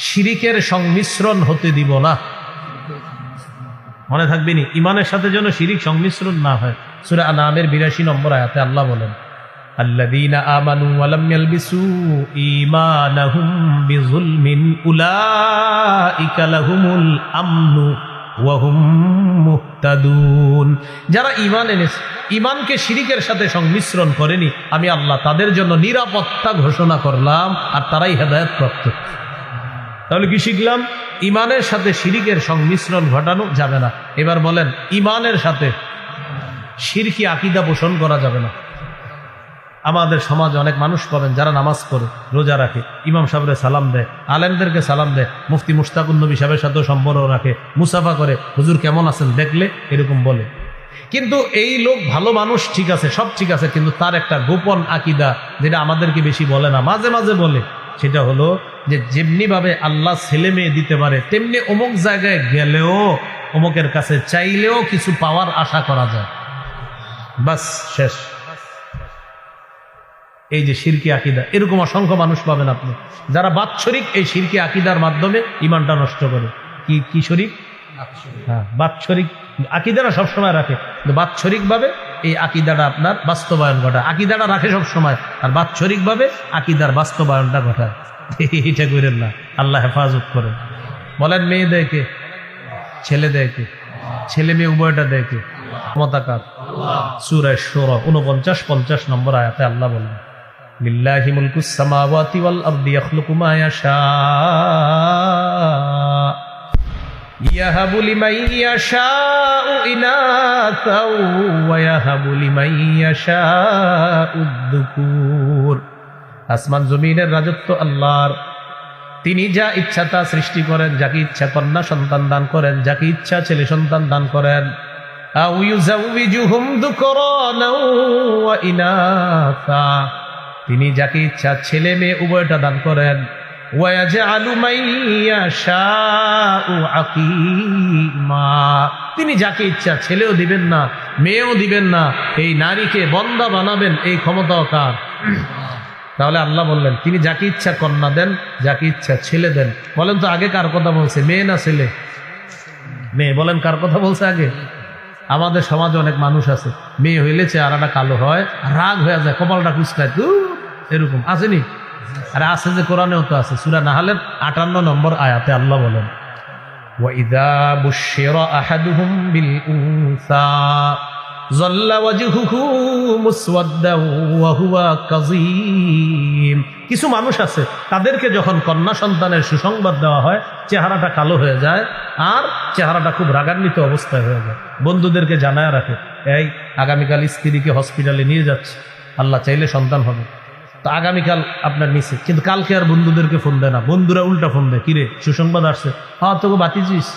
শিরিকের সংমিশ্রণ হতে দিব না। মনে থাকবে নি, ইমানের সাথে যেন শিরিক সংমিশ্রণ না হয়। সূরা আনআমের ৮২ নম্বর আয়াতে আল্লাহ বলেন, আল্লাযীনা আমানু ওয়া লাম ইয়ালবিসু ঈমানাহুম বিযুলমিন উলাইকা লাহুমুল আমনু ওয়া হুম মুহতাদুন। যারা ঈমান এনেছে, ঈমানকে শিরিকের সাথে সংমিশ্রণ করেনি, আমি আল্লাহ তাদের জন্য নিরাপত্তা ঘোষণা করলাম, আর তারাই হেদায়েত প্রাপ্ত। তাহলে কি শিখলাম? ঈমানের সাথে শিরিকের সংমিশ্রণ ঘটানো যাবে না। এবার বলেন, ঈমানের সাথে শিরকি আকীদা পোষণ করা যাবে না। আমাদের সমাজে অনেক মানুষ পাবেন যারা নামাজ পড়ে, রোজা রাখে, ইমাম সাহেবের সালাম দেয়, আলেমদেরকে সালাম দেয়, মুফতি মুশতাকুন নবী সাহেবের সাথেও সম্পর্ক রাখে, মুসাফা করে, হুজুর কেমন আছেন দেখলে এরকম বলে। কিন্তু এই লোক ভালো মানুষ, ঠিক আছে, সব ঠিক আছে, কিন্তু তার একটা গোপন আকীদা যেটা আমাদেরকে বেশি বলে না, মাঝে মাঝে বলে, সেটা হলো যে যেমনি ভাবে আল্লাহ ছেলে মেয়ে দিতে পারে, তেমনি অমুক জায়গায় গেলেও, অমুকের কাছে চাইলেও কিছু পাওয়ার আশা করা যায়। বাস, শেষ। এই যে শিরকি আকীদা, এরকম অসংখ্য মানুষ পাবেন আপনি, যারা বাৎসরিক এই শিরকি আকীদার মাধ্যমে ইমানটা নষ্ট করে। কি শরীক? হ্যাঁ, বাৎসরিক আকীদাটা সবসময় রাখে, কিন্তু বাৎসরিক ভাবে এই আকীদাটা আপনার বাস্তবায়ন ঘটায়। আকীদাটা রাখে সবসময়, আর বাৎসরিক ভাবে আকীদার বাস্তবায়নটা ঘটায়। এটা করেন না, আল্লাহ হেফাজত করেন। বলেন, মেয়ে দেয়কে? ছেলে দেয়কে? ছেলে মেয়ে উভয়টা দেয়কে? ক্ষমতাকার? সূরা শূরা ৪৯-৫০ নম্বর আয়াতে আল্লাহ বলেন, লিল্লাহি মুলকুস সামাওয়াতি ওয়াল আরদি ইয়াখলুকু মা ইয়াশা ইয়াহাবু লিমান ইয়াশাউ ইনাসাও ওয়া ইয়াহাবু লিমান ইয়াশাউ যুকুর। আসমান জমিনের রাজত্ব আল্লাহর, তিনি যা ইচ্ছা তা সৃষ্টি করেন, যাকে ইচ্ছা কন্যা সন্তান দান করেন, যাকে ইচ্ছা ছেলে সন্তান দান করেন। আও ইউযাউযুহুম যুকরানা ওয়া ইনাসা, তিনি যাকে ইচ্ছা ছেলে মেয়ে উভয়টা দান করেন। ওয়া ইয়াজআলু মান ইয়াশাউ আকীমা, তিনি যাকে ইচ্ছা ছেলেও দিবেন না, মেয়েও দিবেন না, এই নারীকে বন্দা বানাবেন, এই ক্ষমতাও কার? তাহলে আল্লাহ বললেন, তিনি যাকে ইচ্ছা কন্যা দেন, যাকে ইচ্ছা ছেলে দেন। বলেন তো আগে কার কথা বলছে, মেয়ে না ছেলে? মেয়ে। বলেন কার কথা বলছে আগে? আমাদের সমাজে অনেক মানুষ আছে, মেয়ে হইলে চেহারাটা কালো হয়, রাগ হয়ে যায়, কপালটা কুচকায়, তো এরকম আসেনি? আরে আছে, যে কোরআনেও তো আছে। সূরা নাহলের ৫৮ নম্বর আয়াতে আল্লাহ বলেন, ওয়া ইযা বুশশিরা আহাদুহুম বিল উনসা যাল্লা ওয়াজহুহু মুসওয়াদ্দান ওয়া হুয়া কাযীম। কিছু মানুষ আছে, তাদেরকে যখন কন্যা সন্তানের সুসংবাদ দেওয়া হয়, চেহারাটা কালো হয়ে যায়, আর চেহারাটা খুব রাগান্বিত অবস্থায় হয়ে যায়। বন্ধুদেরকে জানায় রাখে, এই আগামীকাল স্ত্রীকে হসপিটালে নিয়ে যাচ্ছে, আল্লাহ চাইলে সন্তান হবে। তো আগামীকাল আপনার নিচে, কিন্তু কালকে আর বন্ধুদেরকে ফোন দেয় না, বন্ধুরা উল্টা ফোন দেয়, কিরে সুসংবাদ আসছে? হ্যাঁ, তোকে বাতিছিস।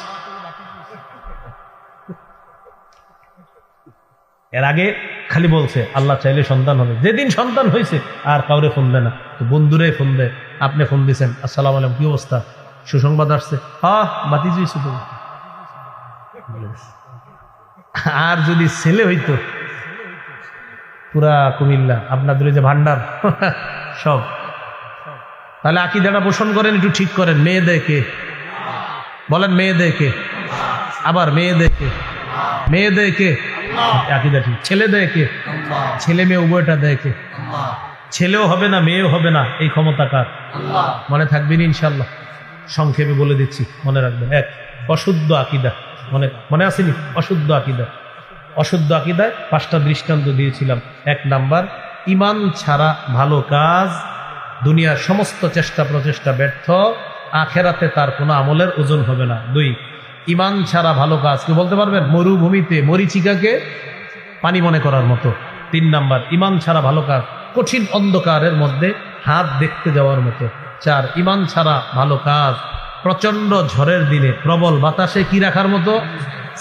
এর আগে খালি বলছে আল্লাহ চাইলে সন্তান হবে, যেদিন সন্তান হয়েছে আর কাউরে ফোন দেয় না, তো বন্ধুরাই ফোন দেয়। আপনি ফোন দিয়েছেন, আসসালামু আলাইকুম, কি অবস্থা, সুসংবাদ আসছে? হ্যাঁ, বাতিছিস। আর যদি ছেলে হইতো, পুরা কুমিল্লা আপনাদের যে ভান্ডার সব। তাহলে আকীদাটা পোষণ করেন, একটু ঠিক করেন। মেয়ে দেয় কে? বলেন, মেয়ে দেয় কে? আবার মেয়ে দেয় কে? মেয়ে দেয় কে? আকীদা ঠিক। ছেলে দেয় কে? ছেলে মেয়ে উভয়টা দেয় কে? ছেলেও হবে না, মেয়েও হবে না, এই ক্ষমতা কার? মনে থাকবেন ইনশাল্লাহ। সংক্ষেপে বলে দিচ্ছি, মনে রাখবেন। এক, অশুদ্ধ আকীদা। মনে আসেনি? অশুদ্ধ আকীদা। অশুদ্ধ আকীদায় 5টা দৃষ্টান্ত দিয়েছিলাম। 1 নাম্বার, ঈমান ছাড়া ভালো কাজ, দুনিয়ার সমস্ত চেষ্টা প্রচেষ্টা ব্যর্থ, আখেরাতে তার কোনো আমলের ওজন হবে না। 2, ঈমান ছাড়া ভালো কাজ, কি বলতে পারবেন? মরুভূমিতে মরিচিকাকে পানি মনে করার মতো। 3 নাম্বার, ঈমান ছাড়া ভালো কাজ কঠিন অন্ধকারের মধ্যে হাত দেখতে যাওয়ার মতো। 4, ঈমান ছাড়া ভালো কাজ প্রচন্ড ঝড়ের দিনে প্রবল বাতাসে কি রাখার মতো,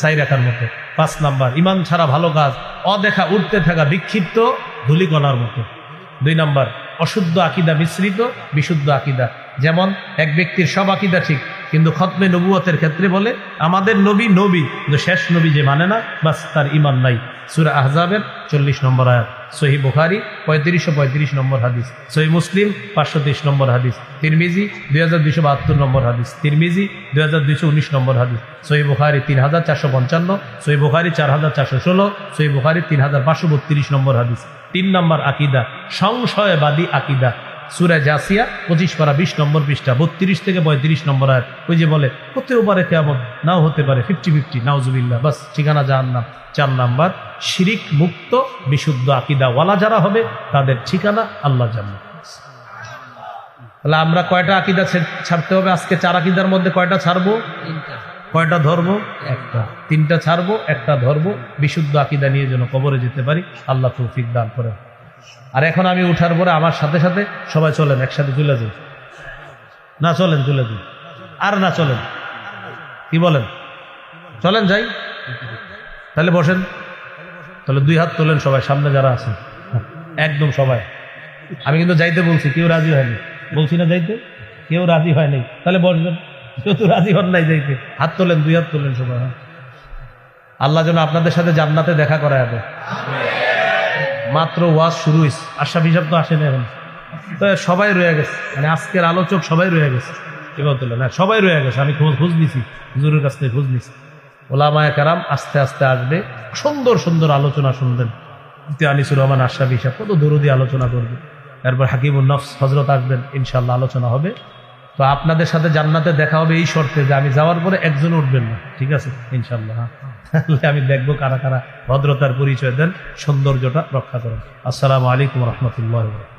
ছাই রাখার মতো। 5 নাম্বার, ইমান ছাড়া ভালো কাজ অদেখা উঠতে থাকা বিক্ষিপ্ত ধূলিকণার মতো। 2 নাম্বার, অশুদ্ধ আকীদা মিশ্রিত বিশুদ্ধ আকীদা। যেমন এক ব্যক্তির সব আকীদা ঠিক, কিন্তু খতমে নবুয়তের ক্ষেত্রে বলে আমাদের নবী নবী, কিন্তু শেষ নবী যে মানে না, বাস তার ইমান নাই। সূরা আহজাবের 40 নম্বর আয়াত, সহিহ বুখারী 3535 নম্বর হাদিস, সহিহ মুসলিম 523 নম্বর হাদিস, তিরমিজি 2272 নম্বর হাদিস, তিরমিজি 2219 নম্বর হাদিস, সহিহ বুখারী 3455, সহিহ বুখারী 4416, সহিহ বুখারী 3532 নম্বর হাদিস। 3 নম্বর আকীদা সংশয়বাদী আকীদা, সূরা জাসিয়া 25 পারা 20 নম্বর পৃষ্ঠা 32 থেকে 35 নম্বর আয়াত। ওই যে বলে হতেও পারে কিয়ামত, নাও হতে পারে, 50-50, নাউজুবিল্লাহ, বাস ঠিকানা জাহান্নাম। 4 নাম্বার, শিরিক মুক্ত বিশুদ্ধ আকীদা ওয়ালা যারা হবে তাদের ঠিকানা আল্লাহ জান্নাত। তাহলে আমরা কয়টা আকীদা ছাড়তে হবে আজকে? 4 আকীদার মধ্যে কয়টা ছাড়বো? কয়টা ধরবো? একটা। 3টা ছাড়বো, একটা ধরবো, বিশুদ্ধ আকীদা নিয়ে যেন কবরে যেতে পারি, আল্লাহ তৌফিক দান করেন। আর এখন আমি উঠার পরে আমার সাথে সাথে সবাই চলেন, একসাথে চলে যাই। না চলেন, চলে যাই। আর না চলেন, কি বলেন? চলেন যাই। তাহলে বসেন, তাহলে 2 হাত তোলেন সবাই, সামনে যারা আছেন একদম সবাই। আমি কিন্তু যাইতে বলছি, কেউ রাজি হয়নি। বলছি না যাইতে, কেউ রাজি হয়নি। তাহলে বসবেন, কেউ তো রাজি হন নাই যাইতে। হাত তোলেন, 2 হাত তোলেন সবাই। আল্লাহ যেন আপনাদের সাথে জান্নাতে দেখা করায় দেয়। মাত্র ওয়াজ শুরু হয়েছে, আশরাফ হিসাব তো আসেনি এখন, তো সবাই রয়ে গেছে, মানে আজকের আলোচক সবাই রয়ে গেছে। এবার তোলেন, হ্যাঁ সবাই রয়ে গেছে। আমি খোঁজ নিছি, হুজুরের কাছ থেকে খোঁজ নিছি। ওলামায়ে কেরাম আস্তে আস্তে আসবে, সুন্দর সুন্দর আলোচনা শুনবেন। আনিসুর রহমান আশরাফ হিসাব কত দরুদি আলোচনা করবে। এরপর হাকিমুন নফস হজরত আসবেন, ইনশাল্লাহ আলোচনা হবে। তো আপনাদের সাথে জান্নাতে দেখা হবে এই শর্তে যে আমি যাওয়ার পরে একজন উঠবেন না, ঠিক আছে ইনশাল্লাহ। আমি দেখবো কারা কারা ভদ্রতার পরিচয় দেন, সৌন্দর্যটা রক্ষা করেন। আসসালামু আলাইকুম রহমতুল্লাহ।